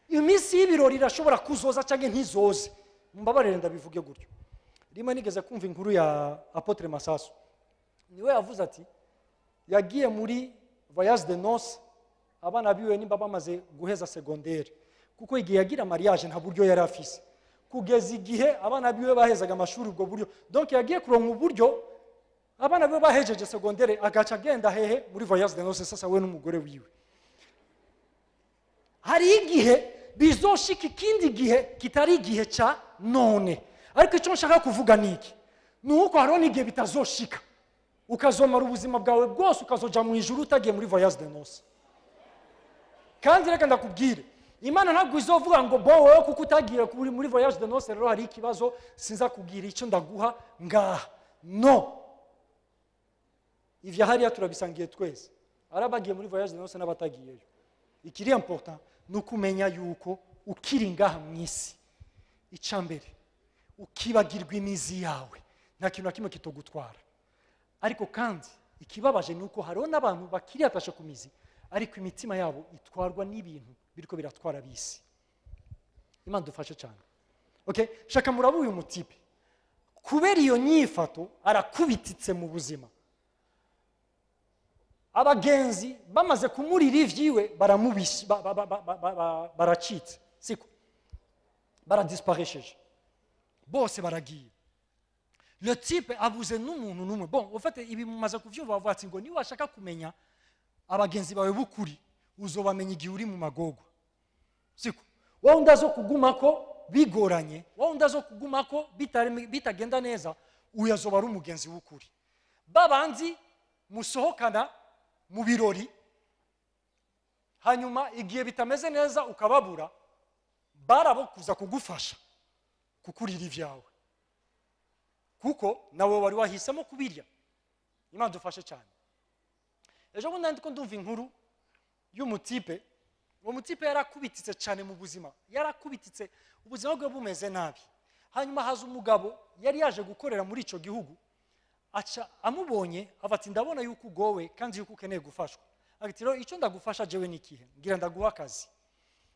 Iminsi y'ibirori irashobora kuzoza cyangwa ntizoze. Mbabarire ndabivuge gutyo. Rimwe nigeze kumva inkuru ya Apotre Masasu. Niwe yavuze ati yagiye muri voyage de noces, abana biwe nimba bamaze guheza secondaire, kuko igihe yagira mariage nta buryo yari afise, kugeza igihe abana biwe bahezaga amashuri ubwo buryo. Donc yagiye kuronka uburyo abana biwe bahejeje secondaire, agaca agenda hehe muri voyage de noces sasa we n'umugore wiwe. Hari igihe bizoshika ikindi gihe kitari igihe ca none, ariko icyo nshaka kuvuga niki nuko hariho n'igihe bitazoshika, ukazomara ubuzima bwawe bwose ukazoja mu ijuru utagiye muri voyage de noces. Kandi reka ndakubwire, Imana ntabwo izovuga ngo bo wowe kuko utagiye muri voyage de noces rero hari ikibazo sinza kubwira icyo ndaguha ngaha. No, ivya hariya turabisangiye twese, arabagiye muri voyage de noces n'abatagiyeyo. Ikiri important ni ukumenya yuko ukiri ngaha mu isi, icambere ukibagirwa imizi yawe, nta kintu na kimwe kitogutwara. Ariko kandi ikibabaje ni uko hariho n'abantu bakiri atashe ku mizi, ariko imitima yabo itwarwa n'ibintu biriko biratwara bisi. Imana dufashe cyane. Okay, shaka murabu uyu mutipe kubera iyo nyifato arakubititse mu buzima. Abagenzi bamaze kumurira ivyiwe baramubishi baracitse, siko baradisparesheje bose baragiye. Le type abuze n'umuntu numwe. Bon, au fait ibi mumaze kuvyumva bavuga ati ngo ni washaka kumenya abagenzi bawe bukuri uzobamenya igihe uri mu magogwa, siko wowe ndazo kugumako bigoranye, wowe ndazo kugumako bitagenda neza, uyazoba ari umugenzi w'ukuri. Babanzi musohokana mu birori, hanyuma igihe bitameze neza ukababura, barabo kuza kugufasha kukurira ivyawe, kuko nawe wari wahisemo kubirya. Imana dufashe cyane. Ejo bundi ndiko ndumva inkuru y'umutipe. Uwo mutipe yarakubititse cyane mu buzima, yarakubititse ubuzima bwe bumeze nabi. Hanyuma haza umugabo yari yaje gukorera muri ico gihugu, aca amubonye avati ndabona yuko ugowe kandi yuko ukeneye gufashwa. Ati rero icyo ndagufasha jewe nikihe? Ngira ndaguha akazi.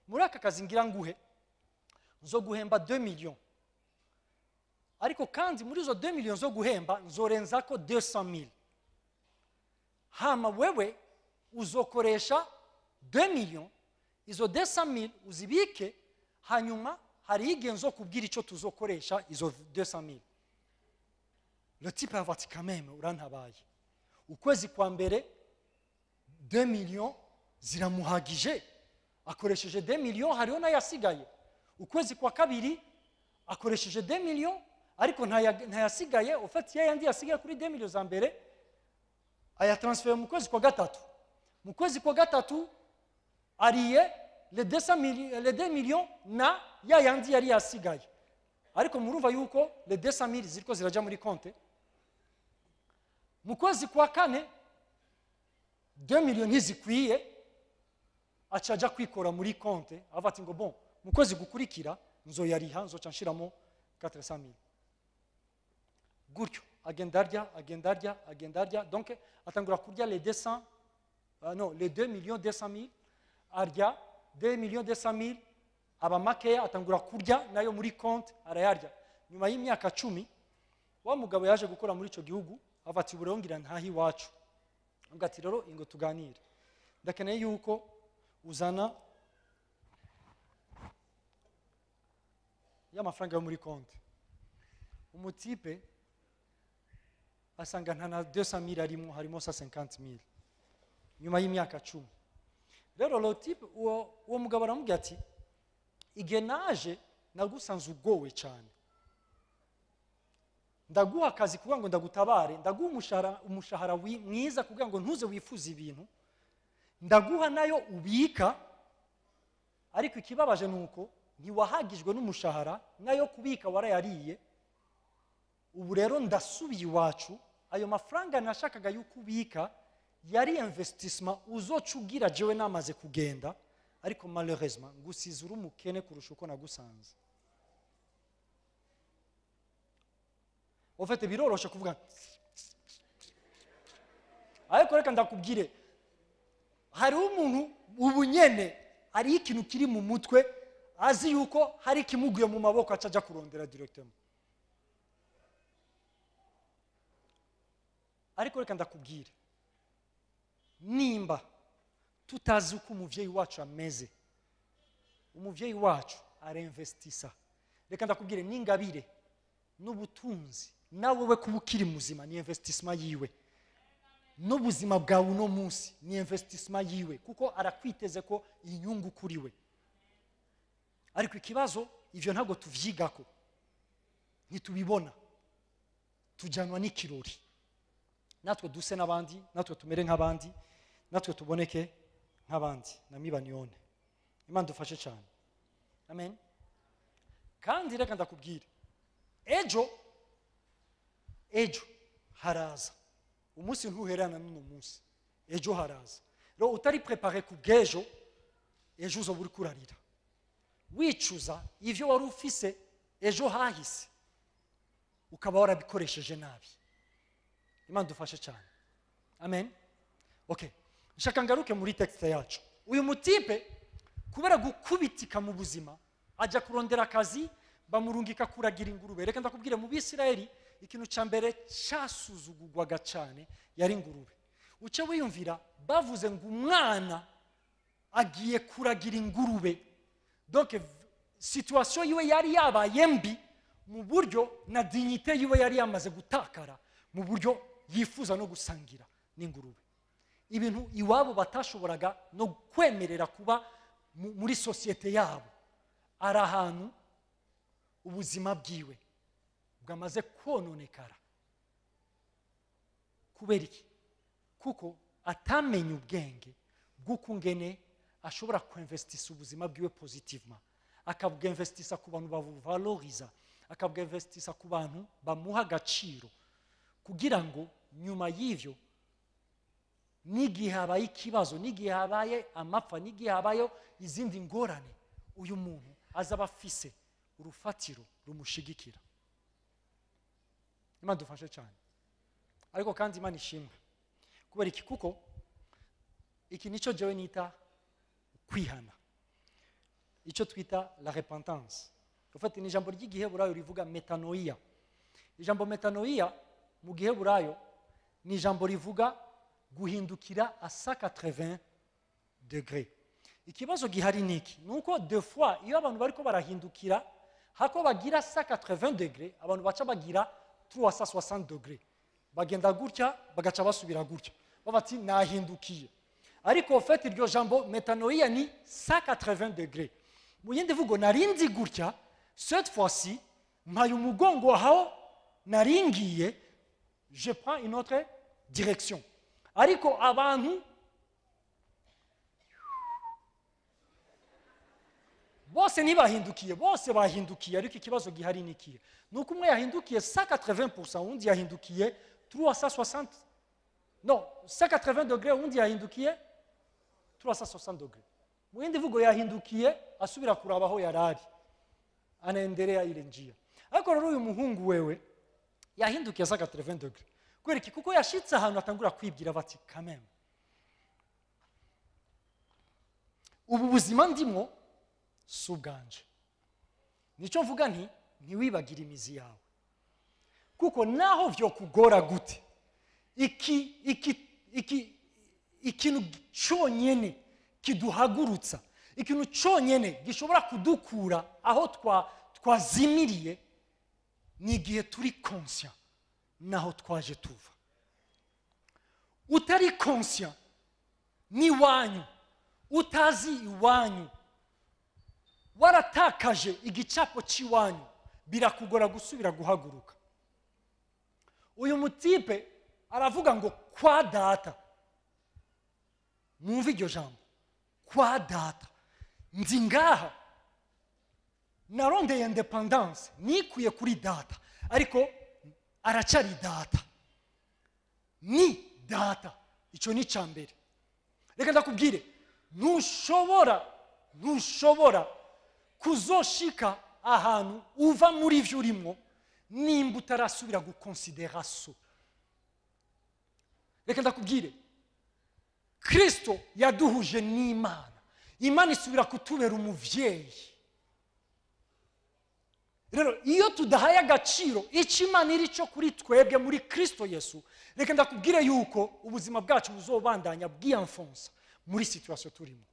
Muri aka kazi ngira nguhe nzo guhemba 2 millions. Ariko kandi muri zo 2 millions zo guhemba nzorenzako 200,000. Hama wewe uzokoresha 2 millions, izo 200,000 uzibike, hanyuma hari igihe nzo kubwira icyo tuzokoresha izo 200,000. Le type avati quand même urantabaye. Ukwezi kwa mbere 2 millions ziramuhagije, akoresheje 2 millions, hariho n'ayasigaye. Ukwezi kwa kabiri akoresheje 2 millions, ariko ntayasigaye, ufatiye yandi yasigaye kuri 2 millions za mbere ayatransfere mu kwezi kwa gatatu. Mu kwezi kwa gatatu ariye les 2 millions na yandi yari yasigaye. Ariko murumva yuko les 200,000 ziriko ziraja muri konte. Mu kwezi kwa kane 2 millions ntizikwiye, acaja kwikora muri konte, avati ngo bon mu kwezi gukurikira nzoyariha, nzoca nshiramo 400,000. Gutyo agendarya, donc atangura kurya les 200 non les 2 millions 200,000, arya 2 millions 200,000, aba makeya atangura kurya nayo muri konte arayarya. Nyuma y'imyaka 10 wa mugabo yaje gukora muri ico gihugu, avati burongera ntahi wacu. Ngati rero ingo tuganire, ndakeneye yuko uzana y'amafaranga yo muri konte. Umutipe asanga ntana 200,000 arimo, harimo 150,000 nyuma y'imyaka 10. Rero lo type uwo mugabo aramubwira ati igihe naje nagusanze ugowe cyane, ndaguha akazi kugira ngo ndagutabare, ndaguha umushahara mwiza kugira ngo ntuze wifuza ibintu, ndaguha nayo ubika, ariko ikibabaje nuko ntiwahagijwe n'umushahara, nayo kubika warayariye. Ubu rero ndasubiye iwacu, ayo mafaranga nashakaga yuko ubika yari investissement uzoca ugira jewe namaze kugenda, ariko malheureusement ngusize uri umukene kurusha uko nagusanze. Ofete biroroshe kuvuga, ariko reka ndakubwire, hari umuntu ubu nyene ari ikintu kiri mu mutwe azi yuko hari kimuguye mu maboko acaja kurondera directement. Ariko reka ndakubwire, nimba tutazi uko umuvyeyi wacu ameze, umuvyeyi wacu arinvestisa. Reka ndakubwire, n'ingabire n'ubutunzi nawe we kuba ukiri muzima ni investissement yiwe, n'ubuzima bwawe uno munsi ni investissement yiwe, kuko arakwiteze ko inyungu kuri we. Ariko ikibazo ivyo ntabwo tuvyigako, ntitubibona, tujanwa n'ikirori. Natwe duse n'abandi, natwe tumere nk'abandi, natwe tuboneke nk'abandi. Namibanione Imana dufashe cyane, amen. Kandi reka ndakubwire, ejo haraza umunsi ntuherana n'uno munsi, ejo haraza. Rero utari prepare ku bw'ejo, ejo uzoba uri kurarira wicuza ivyo wari ufise ejo hahise, ukaba warabikoresheje nabi. Imana dufashe cyane, amen. Okay, nshaka ngaruke muri texte yacu. Uyu mutipe kubera gukubitika mu buzima aja kurondera akazi, bamurungika kuragira ingurube. Reka ndakubwire, mu Bisirayeli ikintu ca mbere cyasuzugurwaga cyane yari ingurube. Uce wiyumvira bavuze ngo umwana agiye kuragira ingurube, donc situation yiwe yari yabaye mbi mu buryo na dignité yiwe yari yamaze gutakara, mu buryo yifuza no gusangira n'ingurube. Ibintu iwabo batashoboraga no kwemerera kuba muri societe yabo. Ari ahantu ubuzima bwiwe bwamaze kononekara. Kubera iki? Kuko atamenye ubwenge bw'ukungene ashobora kuinvestisa ubuzima bwiwe positivement, akabwinvestisa ku bantu bavaloriza, akabwinvestisa ku bantu bamuha agaciro, kugira ngo nyuma y'ivyo n'igihe habaye ikibazo, n'igihe habaye amapfa, n'igihe habaye izindi ngorane, uyu muntu azaba afise urufatiro rumushigikira. Imana dufashe cyane. Ariko kandi Imana ishimwe. Kubera iki? Kuko iki nico jewe nita kwihana, icyo twita la repentance. Ufite ni ijambo ry'igiheburayo rivuga metanoia. Ijambo metanoia mu giheburayo ni ijambo rivuga guhindukira à 180 degrés. Ikibazo gihari niki nuko deux fois iyo abantu bariko barahindukira hako bagira 180 degrés, abantu baca bagira 360 degrés, bagenda gutya bagaca basubira gutya, bati nahindukiye. Ariko fait iryo jambo metanoia ni 180 degrés. Mu yindi vugo narinzi gutya, cette fois-ci mpaye umugongo aho naringiye, je prends une autre direction. Ariko abantu bose ntibahindukiye, bose bahindukiye. Ariko ikibazo gihari nikiye nuko umwe yahindukiye 180%, undi yahindukiye 360, non 180 degrés, undi yahindukiye 360 degrés. Mu yindi vugo yahindukiye asubira kuraba aho yarari, anaendelea ile njia. Ariko rero uyu muhungu wewe yahindukiye 180 degrés. Kubera iki? Kuko yashitse ahantu atangura kwibwira bati kameme ubu buzima ndimo subganje. Nico mvuga nti ntiwibagira imizi yawe, kuko naho vyo kugora gute ikintu cyonyene kiduhagurutsa, ikintu cyonyene gishobora kudukura aho twazimiriye, ni igihe turi conscient naho twaje tuva. Utari conscient ni wanyu, utazi iwanyu, waratakaje igicapo cy'iwanyu, birakugora gusubira guhaguruka. uyu mutipe aravuga ngo kwa data, mwumve iryo jambo, kwa data, nzi ngaha narondeye independance, nikuye kuri data, ariko aracari data, ni data. Icyo ni cyambere. Reka ndakubwire, ntushobora kuzoshika ahantu uva muri ivyo urimo nimba utarasubira gukonsidera so. Reka ndakubwire, Kristo yaduhuje n'Imana. Imana isubira kutubera umuvyeyi. Rero iyo tudahaye agaciro icyo Imana iri cyo kuri twebwe muri Kristo Yesu, reka ndakubwire yuko ubuzima bwacu buzobandanya bwiyamfonsa muri situation turimo.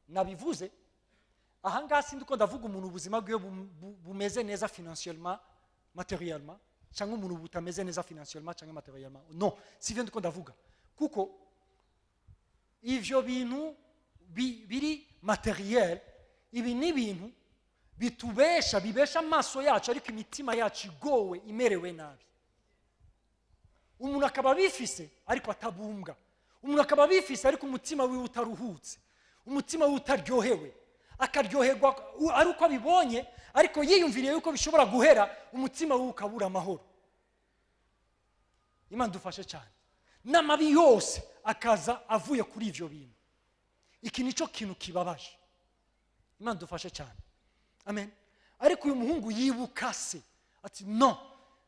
Nabivuze ahangaha sindi ko ndavuga umuntu ubuzima bwe bumeze neza financièrement, matériellement, cyangwa umuntu butameze neza financièrement cyangwa matériellement. Non, si vyo ndiko ndavuga kuko ivyo bintu biri matériel, ibi ni ibintu bibesha amaso yacu ariko imitima yacu igowe imerewe nabi. Umuntu akaba bifise ariko atabumbwa, umuntu akaba bifise ariko umutima wiwe utaruhutse, umutima wiwe utaryohewe, akaryoherwa ari uko abibonye ariko yiyumviriye yuko bishobora guhera, umutima wiwe ukabura amahoro. Imana dufashe cyane. N'amabi yose akaza avuye kuri ivyo bintu. Iki nico kintu kibabaje. Imana dufashe cyane. Amen. Ariko uyu muhungu yibuka se ati no,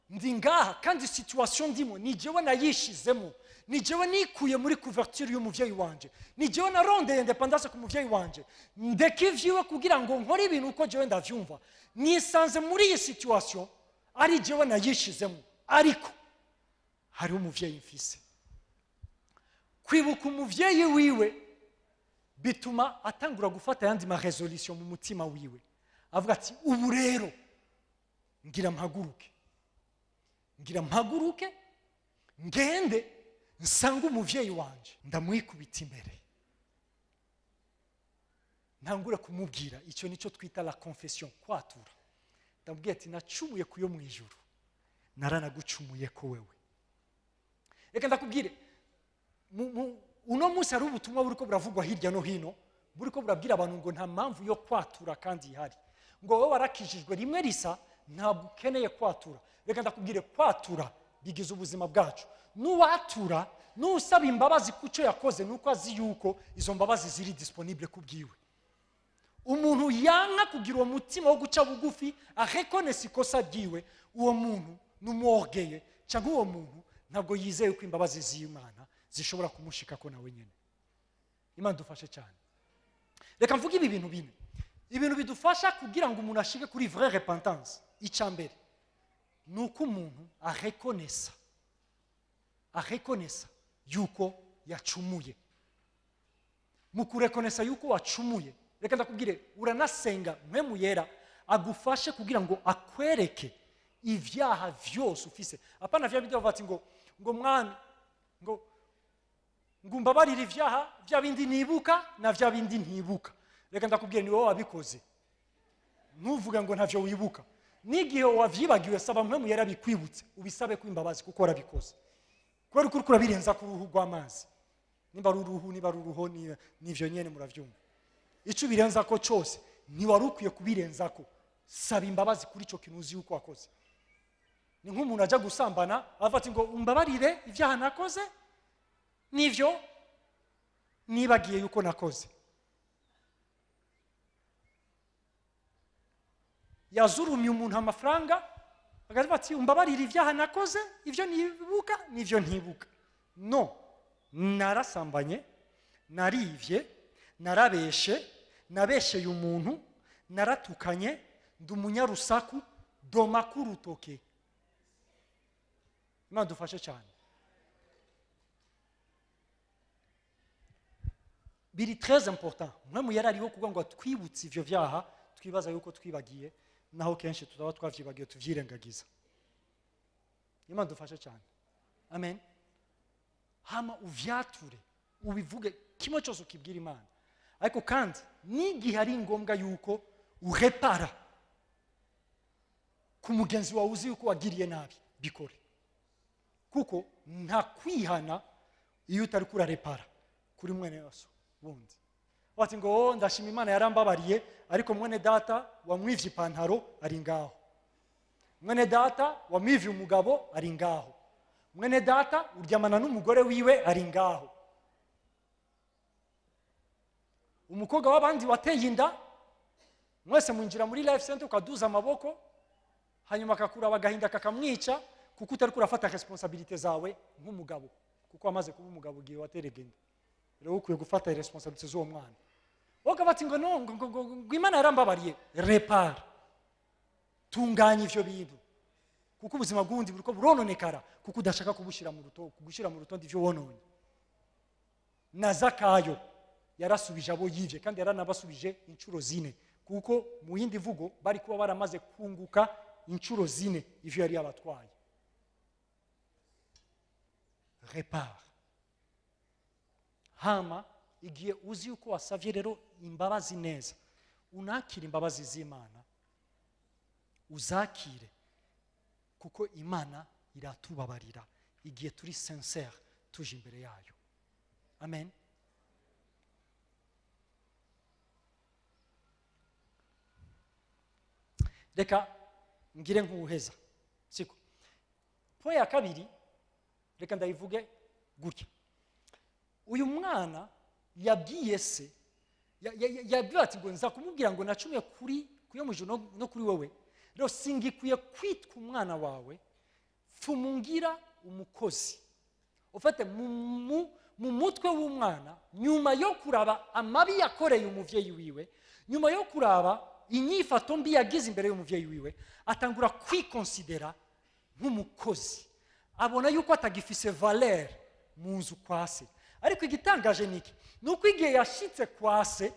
ndi ngaha kandi situation ndimo ni jewe nayishizemo, ni jewe nikuye muri couverture y'umuvyeyi wanje, ni jewe narondeye independance ku muvyeyi wanje, ndeke ivyiwe kugira ngo nkore ibintu uko jewe ndavyumva. Nisanze muri iyi situation ari jewe nayishizemo, ariko hari umuvyeyi mfise. Kwibuka umuvyeyi wiwe bituma atangura gufata yandi ma resolution mu mutima wiwe. Avuga ati ubu rero ngira mpaguruke ngende nsanga umuvyeyi wanje, ndamwikubita imbere, ntangura kumubwira. Icyo nico twita la confession, kwatura. Ndamubwira ati nacumuye kuyo mu ijuru, naranagucumuye ko wewe. Reka ndakubwire, uno munsi hari ubutumwa buriko buravugwa hirya no hino, buriko burabwira abantu ngo nta mpamvu yo kwatura kandi ihari, ngo wowe warakijijwe rimwe risa ntabwo ukeneye kwatura. Reka ndakubwire, kwatura bigize ubuzima bwacu. Nuwatura, nusaba imbabazi kucyo yakoze, nuko azi yuko izo mbabazi ziri disponible kubwiwe. Umuntu yanka kugira uwo mutima wo guca bugufi arekonesa ikosa ryiwe, uwo muntu n'umworgeye, cyangwa uwo muntu ntabwo yizeye ko imbabazi z'Imana zishobora kumushika ko nawe nyene. Imana dufashe cyane. Reka mvuge ibi bintu bine, ibintu bidufasha kugira ngo umuntu ashike kuri vraie repentance. Icambere nuko umuntu arekonesa yuko yacumuye. Mu kurekonesa yuko wacumuye, reka ndakubwire, uranasenga mpemu yera agufashe kugira ngo akwereke ivyaha vyose ufise. Apana vya bidyo bati ngo mwami ngo mbabarira ivyaha vya bindi nibuka na vya bindi ntibuka. Reka ndakubwire, ni wowe wabikoze, ntuvuga ngo ntavyo wibuka. N'igihe wavyibagiwe, saba mpemu yera bikwibutse, ubisabe ko imbabazi kuko warabikoze. Kubera uko uriko urabirenza ku ruhu rw'amazi, nimba ruruho nivyo nyene muravyumva. Ico birenza ko cyose ntiwari ukwiye kubirenza ko, saba imbabazi kuri ico kintu uzi yuko wakoze. Ni nk'umuntu aja gusambana afata ngo umbabarire ivyaha nakoze nivyo nibagiye yuko nakoze. Yazurumye umuntu amafaranga agavuga ati umbabarire ivyaha nakoze, ivyo nibuka nivyo ntibuka. No, narasambanye, narivye, narabeshe, nabesheye umuntu, naratukanye, ndumunyarusaku, domakuru toke. Imana dufashe cyane. Biri très important. Mwemu yarariho kuvuga ngo twibutse ivyo vyaha, twibaza yuko twibagiye, naho kenshi tutaba twavyibagiye tuvyirengagiza. Imana dufashe cyane. Amen. Hama uvyature, ubivuge kimwe cyose ukibwira Imana. Ariko kandi n'igihe ari ngombwa yuko urepara. ku mugenzi wawe uzi yuko wagiriye nabi bikore, kuko nta kwihana iyo utari kurarepara kuri mwene waso wundi. Wati ngo ndashima Imana yarambabariye, ariko mwene data wamwivye ipantaro ari ngaho, mwene data wamwivye umugabo ari ngaho, mwene data uryamana n'umugore wiwe ari ngaho, umukobwa w'abandi wateye inda, mwese mwinjira muri life center ukaduza amaboko, hanyuma kakura bagahinda kakamwica kuko utari kurafata responsabilité zawe nk'umugabo, kuko amaze kuba umugabo giye wateregenda. Rero ukwiye gufata responsabilité z'uwo mwana. Woga bati ngo no ngo Imana yarambabariye, repara, tunganya ivyo bintu, kuko ubuzima bw'undi buriko burononekara kuko udashaka kugushira mu rutonde ivyo wononye. Na Zakayo yarasubije abo yivye, kandi yaranabasubije inshuro 4, kuko mu yindi vugo bari kuba baramaze kunguka inshuro 4 ivyo yari abatwaye. Repare. Hama igihe uzi yuko wasavye rero imbabazi neza, unakira imbabazi z'Imana, uzakire, kuko Imana iratubabarira igihe turi sincere tuje imbere yayo. Amen. Reka ngire nk'uheza, siko. Point ya kabiri, reka ndayivuge gutya. Uyu mwana yabwiye se, yabwiye ati ngo nza kumubwira ngo nacumiye kuri kuyo mujuru no kuri wewe, rero singikwiye kwitwa umwana wawe, fumungira umukozi. Ufate mu mutwe w'umwana, nyuma yo kuraba amabi yakoreye umuvyeyi wiwe, nyuma yo kuraba inyifato mbi yagize imbere y'umuvyeyi wiwe, atangura kwikonsidera nk'umukozi, abona yuko atagifise valeur mu nzu kwa se. Ariko igitangaje niki, nuko igihe yashitse kwa se,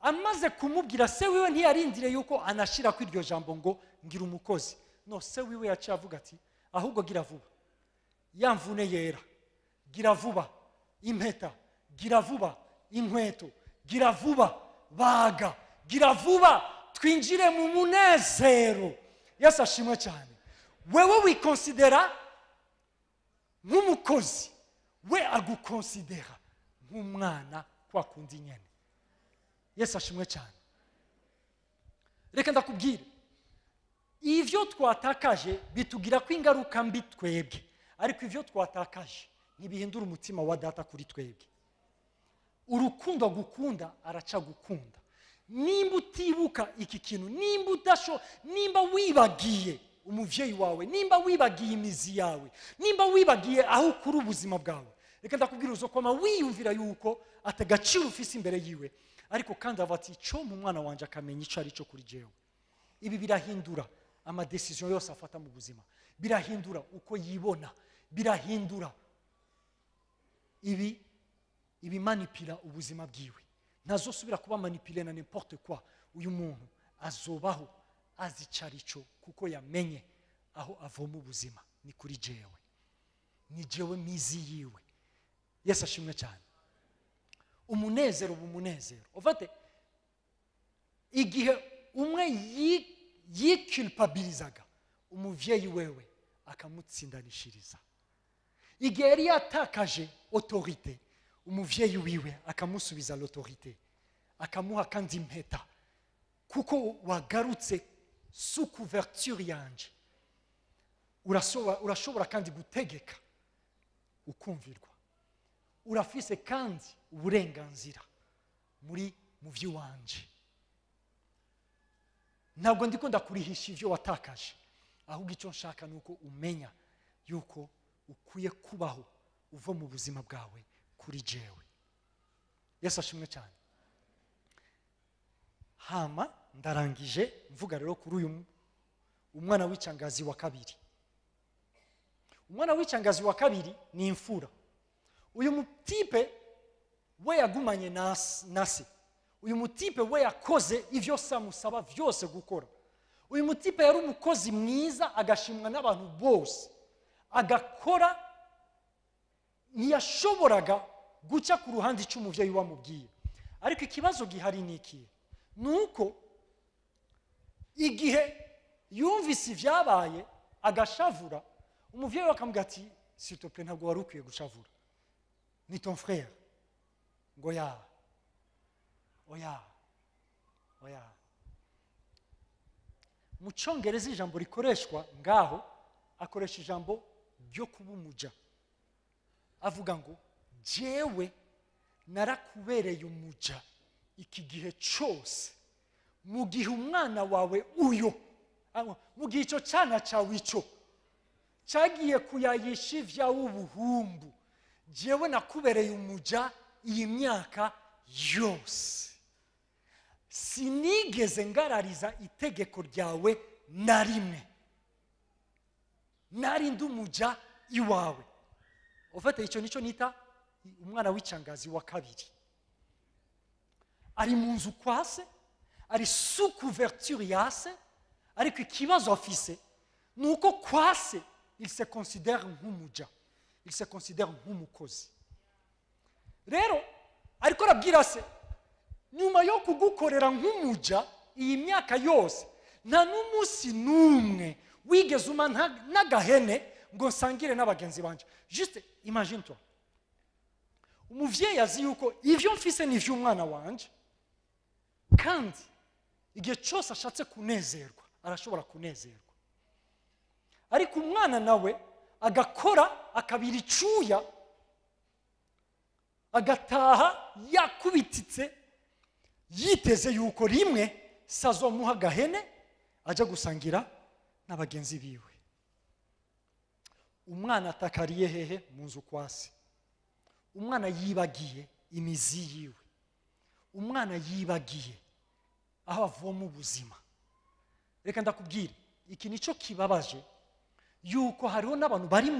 amaze kumubwira, se wiwe ntiyarindire yuko anashira ku iryo jambo ngo ngira umukozi. No, se wiwe yaciye avuga ati ahubwo gira vuba, yamvune yera, gira vuba impeta, gira vuba inkweto, gira vuba baga, gira vuba twinjire mu munezero. Yesu ashimwe cyane. Wewe wikonsidera nk'umukozi, we agukonsidera nk'umwana kwa kundi nyene. Yesu ashimwe cyane. Reka ndakubwire, ivyo twatakaje bitugira ko ingaruka mbi twebwe, ariko ivyo twatakaje ntibihindura umutima wa data kuri twebwe. Urukundo gukunda araca gukunda. Nimba utibuka iki kintu, nimba wibagiye umuvyeyi wawe, nimba wibagiye imizi yawe, nimba wibagiye aho kuri ubuzima bwawe, reka ndakubwira uzokoma wiyumvira yuko atagaciro ufise imbere yiwe, ariko kandi avati cyo mu mwana wanje akamenya ico ari cyo kuri jewe. Ibi birahindura ama decision yose afata mu buzima, birahindura uko yibona, birahindura ibi manipula ubuzima bwiwe. Ntazosubira kuba manipulé na n'importe quoi. Uyu muntu azobaho azicarico kuko yamenye aho avoma ubuzima ni kuri jewe, ni jewe mizi yiwe. Yesu ashimwe cyane. Umunezero bumunezero, ufate igihe umwe yiculpabilizaga umuvyeyi wewe akamutsindanishiriza, igihe yari yatakaje autorité, umuvyeyi wiwe akamusubiza l'autorité, akamuha kandi impeta, kuko wagarutse sous couverture yanje, urashobora kandi gutegeka ukumvirwa. Urafise kandi uburenganzira muri muvyi wanje. Ntabwo ndiko ndakurihisha ivyo watakaje, ahubwo icyo nshaka nuko umenya yuko ukwiye kubaho uva mu buzima bwawe kuri jewe. Yesu ashimwe cyane. Hama ndarangije mvuga rero kuri uyu umwana w'icyangazi wa kabiri. Umwana w'icyangazi wa kabiri ni imfura. Uyu mutipe we yagumanye na se. Uyu mutipe we yakoze ivyo samusaba vyose gukora. Uyu mutipe yari umukozi mwiza, agashimwa n'abantu bose, agakora, ntiyashoboraga guca ku ruhande cy'umuvyeyi wamubwiye. Ariko ikibazo gihari niki, nuko igihe yumvise ibyabaye agashavura umuvyeyi we akamubwira ati s'il te plaît ntabwo wari ukwiye gushavura ni ton frère ngo ya oya mu cyongereza ijambo rikoreshwa ngaho akoresha ijambo ryo kuba umuja avuga ngo jewe narakubereye umuja iki gihe cyose mu gihe umwana wawe uyo mu gihe icyo cyana cyawe icyo cyagiye kuyayisha ivy'ubuhumbu jewe nakubereye umuja iyi myaka yose sinigeze ngarariza itegeko ryawe na rimwe nari ndi umuja iwawe ufite icyo nicyo nita umwana w'icyangazi wa kabiri ari mu nzu kwa se ari sous couverture ya se ariko ikibazo afise ni uko kwa se il se considère nk'umuja il se considère nk'umukozi rero ariko arabwira se nyuma yo kugukorera nk'umuja iyi myaka yose nta n'umunsi n'umwe wigeze uma n'agahene ngo nsangire n'abagenzi banje juste imagine toi umuvyeyi azi yuko ivyo mfise ni ivy'umwana wanje kandi igihe cyose ashatse kunezerwa arashobora kunezerwa ariko umwana nawe agakora akabira icuya agataha yakubititse yiteze yuko rimwe sazomuha agahene ajya gusangira n'abagenzi biwe umwana atakariye hehe mu nzu kwa se umwana yibagiye imizi yiwe umwana yibagiye aho avoma ubuzima reka ndakubwira iki nicyo kibabaje yuko hariho n'abantu bari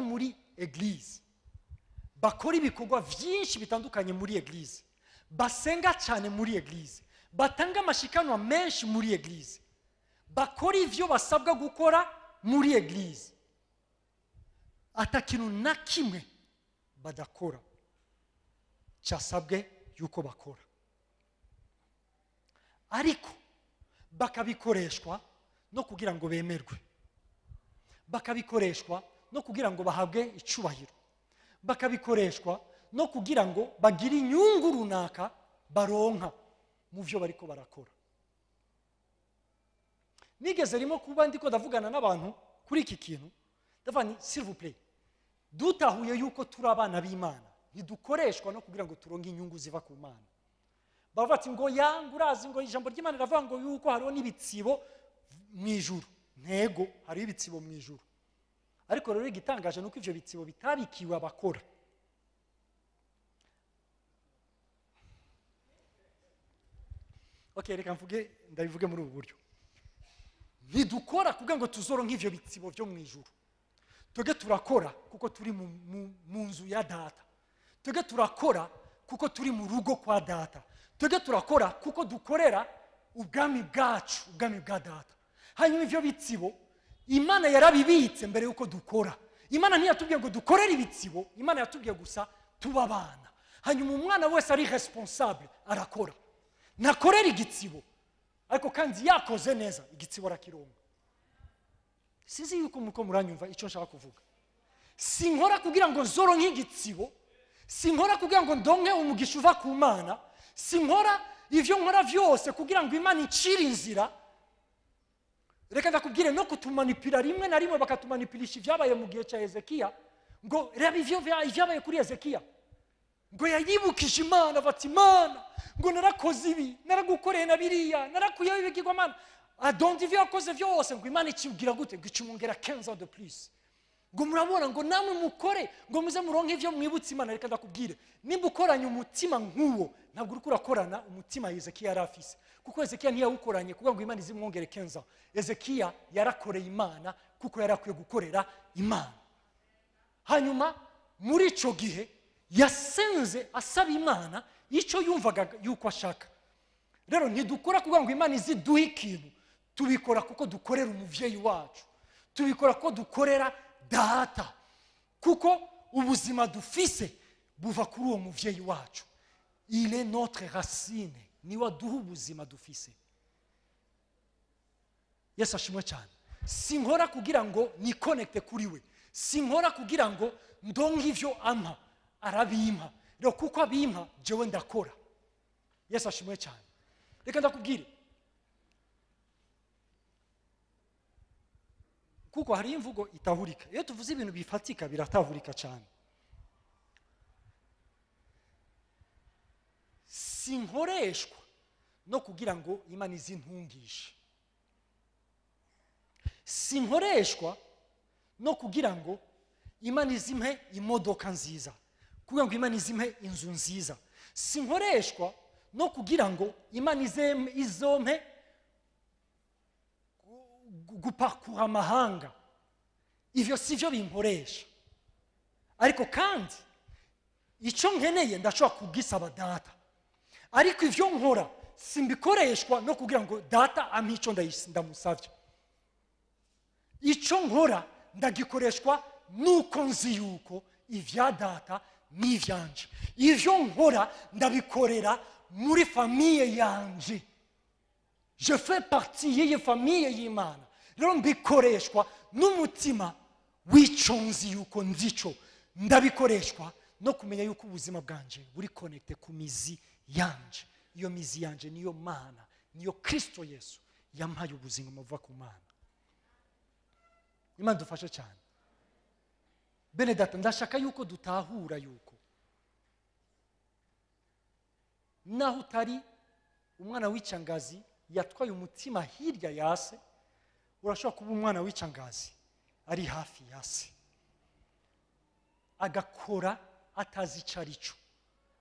muri eglise bakora ibikorwa byinshi bitandukanye muri eglise basenga cyane muri eglise batanga amashikanwa menshi muri eglise bakora ivyo basabwa gukora muri eglise atakintu na kimwe badakora cyasabwe yuko bakora ariko bakabikoreshwa no kugira ngo bemerwe bakabikoreshwa no kugira ngo bahabwe icubahiro bakabikoreshwa no kugira ngo bagire inyungu runaka baronka mu byo bariko barakora nigeze rimo kuba ndiko ndavugana n'abantu kuri iki kintu ndavani s'il vous plaît dutahuye yuko turi abana b'Imana ntidukoreshwa no kugira ngo turonke inyungu ziva ku Mana bavati ngo yangu urazi ngo ijambo ry'Imana riravuga ngo yuko hariho n'ibitsibo mu ijuru ntego hariho ibitsibo mu ijuru ariko rero igitangaje nuko ivyo bitsibo bitabikiwe abakora okay reka ndabivuge muri ubu buryo ntidukora kugira ngo tuzoronke ivyo bitsibo byo mu ijuru twebwe turakora kuko turi mu nzu ya data twebwe turakora kuko turi mu rugo kwa data twebwe turakora kuko dukorera ubwami bwacu ubwami bwa data hanyuma ivyo bitsibo Imana yarabibitse mbere yuko dukora Imana ntiyatubwiye ngo dukorere ibitsibo Imana yatubwiye gusa tuba abana hanyuma umwana wese ari responsable arakora nakorera igitsibo ariko kandi yakoze neza igitsibo arakironka sizi yuko muko muranyumva icyo nshaka kuvuga sinkora kugira ngo zoro nk'igitsibo sinkora kugira ngo ndonke umugisha uva ku Mana sinkora ivyo nkora vyose kugira ngo Imana icire inzira reka ndakubwire no kutumanipira rimwe na rimwe bakatumanipilisha ivyabaye mu gihe cya Hezekiya ngo reba ivyo vyabaye kuri Hezekiya ngo yayibukije Imana bati Imana ngo narakoze ibi naragukoreye na biriya narakuyeho ibigirwamana adonde ivyo yakoze vyose ngo Imana ikibwira gute ngo icumongera 15 ans de plus ngo murabona ngo namwe mukore ngo muze muronke ivyo mwibutse Imana reka ndakubwire nimba ukoranye umutima nk'uwo ntabwo uri kurakorana umutima Hezekiya yarafise kuko Hezekiya ntiyawukoranye kugira ngo Imana izimwongere 15 ans Hezekiya yarakoreye Imana kuko yarakwiye gukorera Imana hanyuma muri ico gihe yasenze asaba Imana ico yumvaga yuko ashaka rero ntidukora kugira ngo Imana iziduhe ikintu tubikora kuko dukorera umuvyeyi wacu tubikora kuko dukorera data kuko ubuzima dufise buva kuri uwo muvyeyi wacu il est notre racine niwe aduha ubuzima dufise yesu ashimwe cyane. Sinkora kugira ngo nikonekte kuri we, sinkora kugira ngo ndonke ivyo ampa, arabimpa. Rero kuko abimpa jewe ndakora. Yesu ashimwe cyane. Reka ndakubwire, kuko hari imvugo itahurika. Iyo tuvuze ibintu bifatika biratahurika cyane. Sinkoreshwa no kugira ngo Imana izintungishe. Sinkoreshwa no kugira ngo Imana izimpe imodoka nziza, kugira ngo Imana izimpe inzu nziza. Sinkoreshwa no kugira ngo Imana izompe gupakura amahanga. Ivyo sivyo binkoresha. Ariko kandi icyo nkeneye ndashobora kugisaba data. Ariko ivyo nkora simbikoreshwa no kugira ngo data ampe icyo ndamusavye. Icyo nkora ndagikoreshwa nuko nzi yuko ivya data n'ivyanje. Ivyo nkora ndabikorera muri famille yanje. Je fais partie y'iyi famille y'Imana. Rero mbikoreshwa n'umutima w'icyo nzi yuko nzico. Ndabikoreshwa no kumenya yuko ubuzima bwanje buri connecte ku mizi yanje. Iyo mizi yanje niyo Mana, niyo Kristo Yesu yampaye ubuzima buva ku Mana. Imana dufashe cyane. Bene data, ndashaka yuko dutahura yuko naho utari umwana w'icyangazi yatwaye umutima hirya yase, urashobora kuba umwana w'icyangazi ari hafi yase, agakora atazi icyo ari cyo,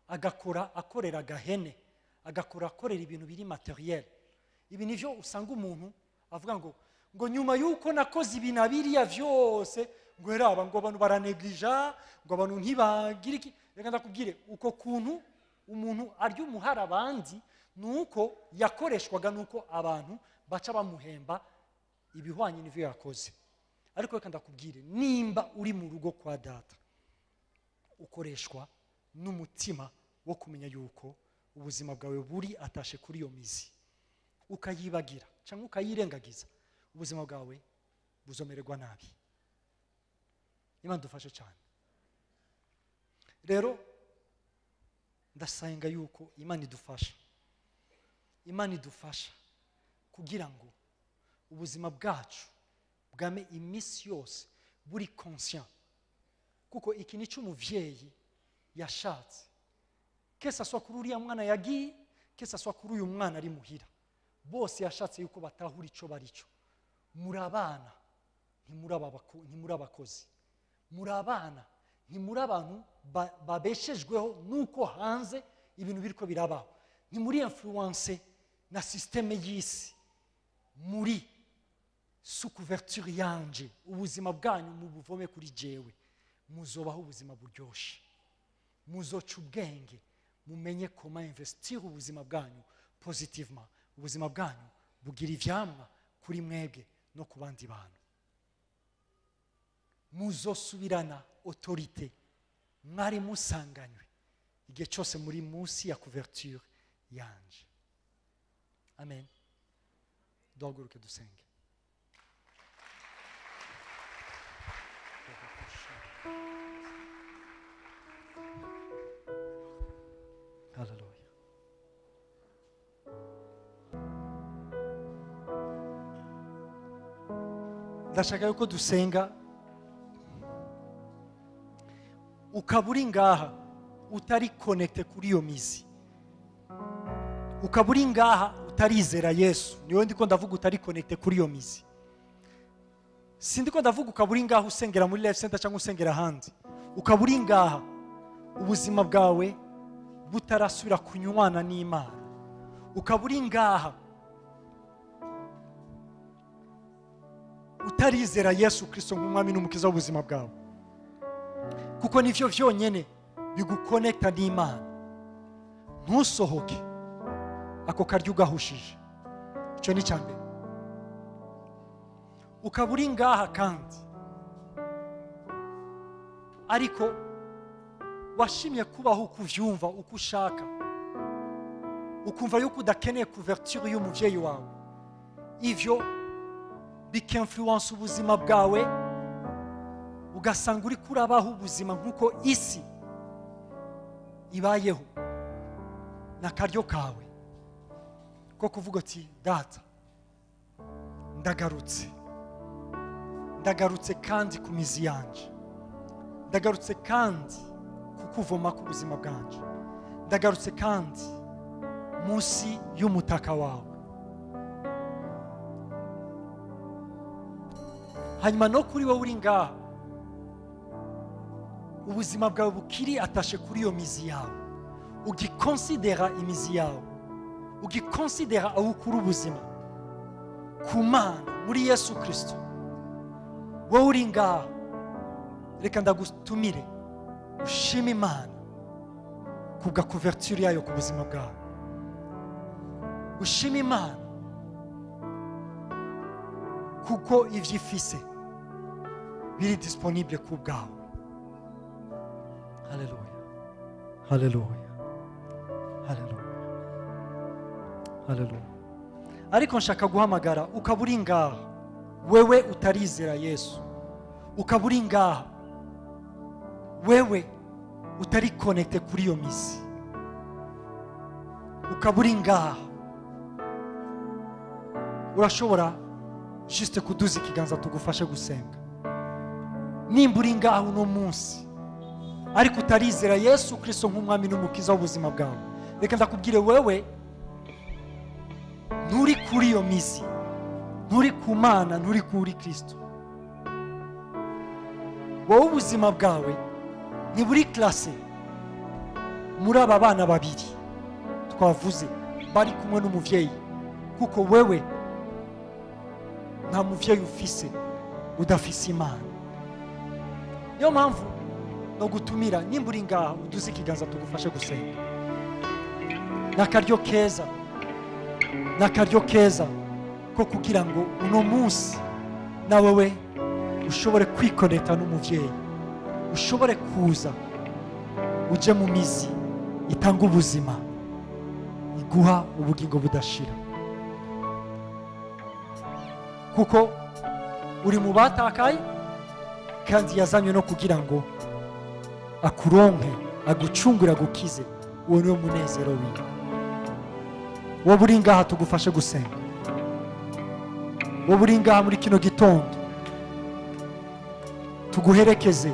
agakora akorera agahene, agakora akorera ibintu biri materiel. Ibi nivyo usanga umuntu avuga ngo nyuma yuko nakoze ibintu abiriya vyose ngo heraba ngo abantu baraneglija, ngo abantu ntibagira iki. Reka ndakubwire, uko kuntu umuntu arya umuhara abandi nuko yakoreshwaga, nuko abantu baca bamuhemba ibihwanye n'ivyo yakoze. Ariko reka ndakubwire, nimba uri mu rugo kwa data ukoreshwa n'umutima wo kumenya yuko ubuzima bwawe buri atashe kuri iyo mizi, ukayibagira cyangwa ukayirengagiza, ubuzima bwawe buzomererwa nabi. Imana dufashe cyane. Rero ndasenga yuko Imana idufasha, Imana idufasha kugira ngo ubuzima bwacu bwame imisi yose buri conscient. Kuko iki ni cy'umuvyeyi yashatse, kesa swa kuri uriya mwana yagiye, kesa swa kuri uyu mwana ari muhira, bose yashatse yuko batahura ico barico. Muri abana ntimuri abakozi, muri abana ntimuri abantu babeshejweho nuko hanze ibintu biriko birabaho, ntimuri influence na systeme y'isi. Muri sous couverture yanje, ubuzima bwanyu mubuvome kuri jewe, muzobaho ubuzima buryoshe, muzoca ubwenge, mumenye koma investir ubuzima bwanyu positivement, ubuzima bwanyu bugira ivyamwa kuri mwebwe no ku bandi bantu. Muzosubirana autorité mwari musanganywe igihe cyose muri munsi ya couverture yanje. Amen. Duhaguruke dusenge. Hallelujah. Ndashaka yuko dusenga ukaba uri ngaha utari connecte kuri iyo mizi, ukaba uri ngaha utarizera Yesu. Niwe ndiko ndavuga utari connecte kuri iyo mizi. Sindiko ndavuga ukaba uri ngaha usengera muri Life Center cyangwa usengera ahandi, ukaba uri ngaha ubuzima bwawe butarasubira kunywana n'Imana, ukaba uri ngaha utarizera Yesu Kristo nk'umwami n'umukiza w'ubuzima bwawe, kuko nivyo vyonyene bigukonekta n'Imana. Ntusohoke ako karyo ugahushije. Icyo ni cyambere. Ukaba uri ngaha kandi ariko washimye kubaho ukuvyumva uko ushaka, ukumva yuko udakeneye couverture y'umuvyeyi wawe. Ivyo bikinfluence ubuzima bwawe ugasanga uri kurabaho ubuzima nk'uko isi ibayeho, n'akaryo kawe ko kuvuga ati data ndagarutse kandi ku mizi yanje, ndagarutse kandi kukuvoma ku buzima bwanje, ndagarutse kandi munsi y'umutaka wawe. hanyuma no kuri wowe uri ngaha ubuzima bwawe bukiri atashe kuri iyo mizi yawe, ugikonsidera imizi yawe, ugikonsidera aho ukura ubuzima ku Mana muri Yesu Kristo. wowe uri ngaha reka ndagutumire ushime Imana kubwa couverture yayo ku buzima bwawe, ushime Imana kuko ivyo ifise biri disponible ku bwawe. Haleluya, haleluya, haleluya, haleluya. Ariko nshaka guhamagara ukaba uri ngaha wewe utarizera Yesu, ukaba uri ngaha wewe utari connecte kuri iyo misi, ukaba uri ngaha urashobora juste kuduza ikiganza tugufashe gusenga. Nimba uri ngaha uno munsi ariko utarizera Yesu Kristo nk'umwami n'umukiza w'ubuzima bwawe, reka ndakubwire wewe nturi kuri iyo misi, nturi ku Mana, nturi kuri Kristo. wowe ubuzima bwawe ntiburi classe muri aba bana babiri twavuze bari kumwe n'umuvyeyi, kuko wewe nta muvyeyi ufise udafise Imana. niyo mpamvu no gutumira nimba uri ngaha uduze ikiganza tugufashe gusenga. n'akaryo keza ko kugira ngo uno munsi na wewe ushobore kwikonekta n'umuvyeyi, ushobore kuza uje mu mizi itanga ubuzima, iguha ubugingo budashira, kuko uri mu batakaye kandi yazanywe no kugira ngo akuronke, agucungura, agukize. uwo niwo munezero wiwe. wowe uri ngaha tugufashe gusenga, wowe uri ngaha muri kino gitondo tuguherekeze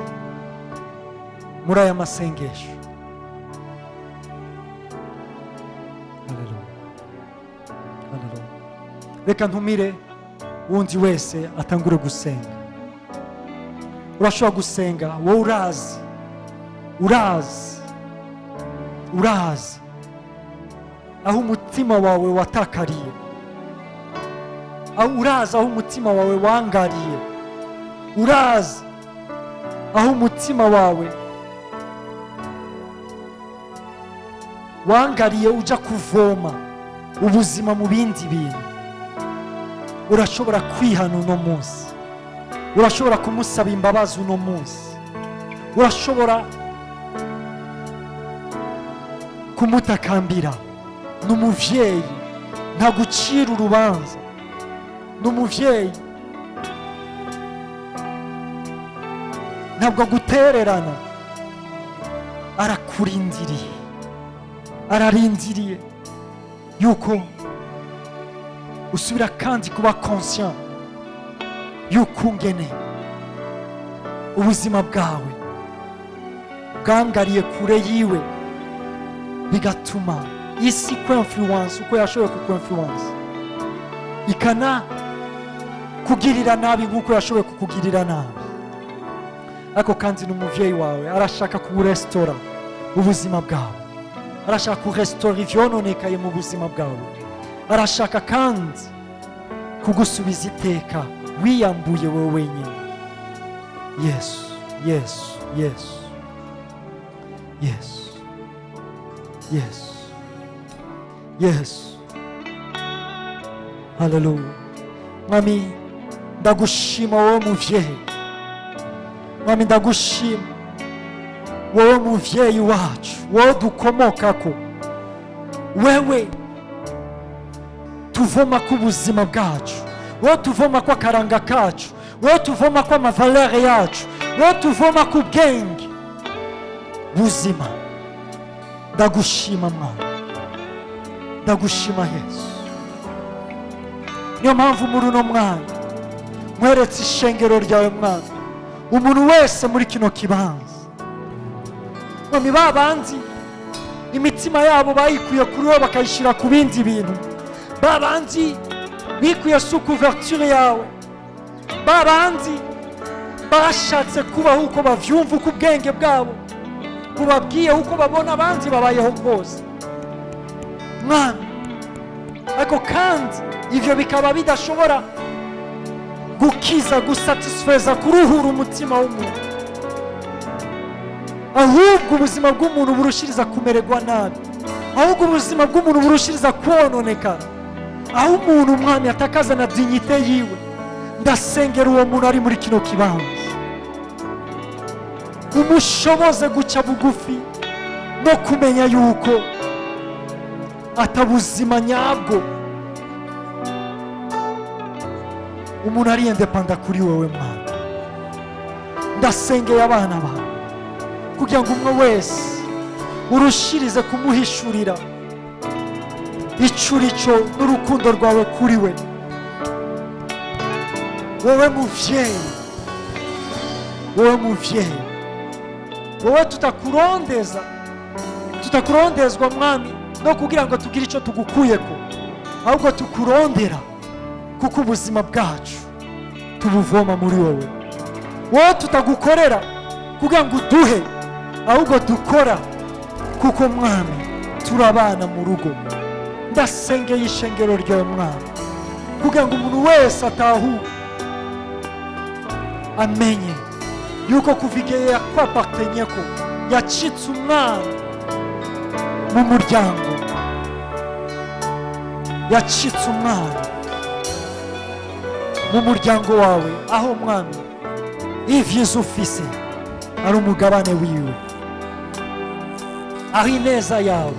muri aya masengesho. Haleluya, haleluya. reka ntumire wundi wese atangure gusenga. urashobora gusenga wowe urazi aho umutima wawe watakariye, urazi aho umutima wawe wangariye, urazi aho umutima wawe wangariye uja kuvoma ubuzima mu bindi bintu. urashobora kwihana uno munsi, urashobora kumusaba imbabazi uno munsi, urashobora kumutakambira. n'umuvyeyi ntagucira urubanza, n'umuvyeyi ntabwo agutererana, ararindiriye yuko usubira kandi kuba conscient yuko ungene ubuzima bwawe bwangariye kure yiwe, bigatuma isi influence uko yashoboye kukwinfluence, ikana kugirira nabi nk'uko yashoboye kukugirira nabi. ariko kandi n'umuvyeyi wawe arashaka kurestora ubuzima bwawe, arashaka kurestora ivyononekaye mu buzima bwawe, arashaka kandi kugusubiza iteka wiyambuye wowe wenyine. Yesu, Yesu, Yesu, Yesu, Yesu, Yesu. Haleluya. Mwami ndagushima wowe muvyeyi, mwami ndagushima wowe muvyeyi wacu, wowe dukomokako, wewe tuvoma ku buzima bwacu, wowe tuvoma kwa karanga kacu, wowe tuvoma kwa mavalere yacu, wowe tuvoma ku bwenge buzima. Ndagushima Mwana, ndagushima Yesu. Niyo mpamvu muri uno mwanya nkweretse ishengero ryawe Mwana, umuntu wese muri kino kibanza. Mwami, babandi imitima yabo bayikuye kuri wowe bakayishyira ku bindi bintu, babandi bikuye su couverture yawe, babandi bashatse kubaho uko bavyumva, uko ubwenge bwabo bubabwiye, uko babona abandi babayeho bwose Mwami. Ariko kandi ivyo bikaba bidashobora gukiza, gusatisfeza, kuruhura umutima w'umuntu, ahubwo ubuzima bw'umuntu burushiriza kumererwa nabi, ahubwo ubuzima bw'umuntu burushiriza kwononekara, aho umuntu Mwami atakaza na dignité yiwe. Ndasengera uwo muntu ari muri kino kibanza, umushoboze guca bugufi no kumenya yuko atabuzima nyabwo. Umuntu ari independent kuri wowe Mwana. Ndasengeye abana bawe kugira ngo umwe wese urushirize kumuhishurira icurico n'urukundo rwawe kuri we. Wowe muvyeyi, wowe muvyeyi, wowe tutakurondezwa Mwami no kugira ngo tugire ico tugukuyeko, ahubwo tukurondera kuko ubuzima bwacu tubuvoma muri wowe. Wowe tutagukorera kugira ngo uduhe, ahubwo dukora kuko Mwami turabana mu rugo. Ndasengeye ishengero ryawe Mwami kugira ngo umuntu wese atahuke, amenye yuko kuva igihe yakwapartenyeko yacitse umwana mu muryango, yacitse umwana mu muryango wawe, aho Mwami ivyiza ufise ari umugabane wiwe, aho ineza yawe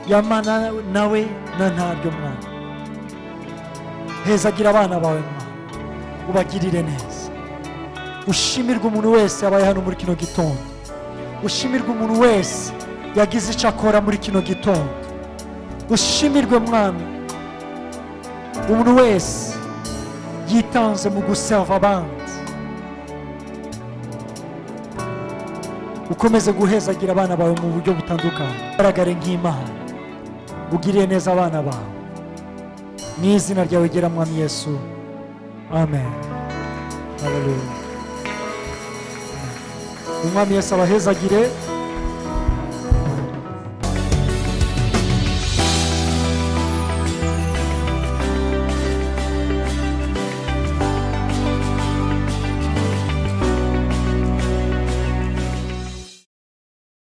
yamana nawe na ntaryo Mwami. Hezagira abana bawe Mwami, ubagirire neza. Ushimirwe umuntu wese yabaye hano muri kino gitondo, ushimirwe umuntu wese yagize icyo akora muri kino gitondo, ushimirwe Mwami umuntu wese yitanze mu guserva abandi. Ukomeze guhezagira abana bawe mu buryo butandukanye, ugaragare nk'Imana, ugirire neza abana bawe mu izina ryawe gera Mwami Yesu, amen. Haleluya. Umwami Yesu abahezagire.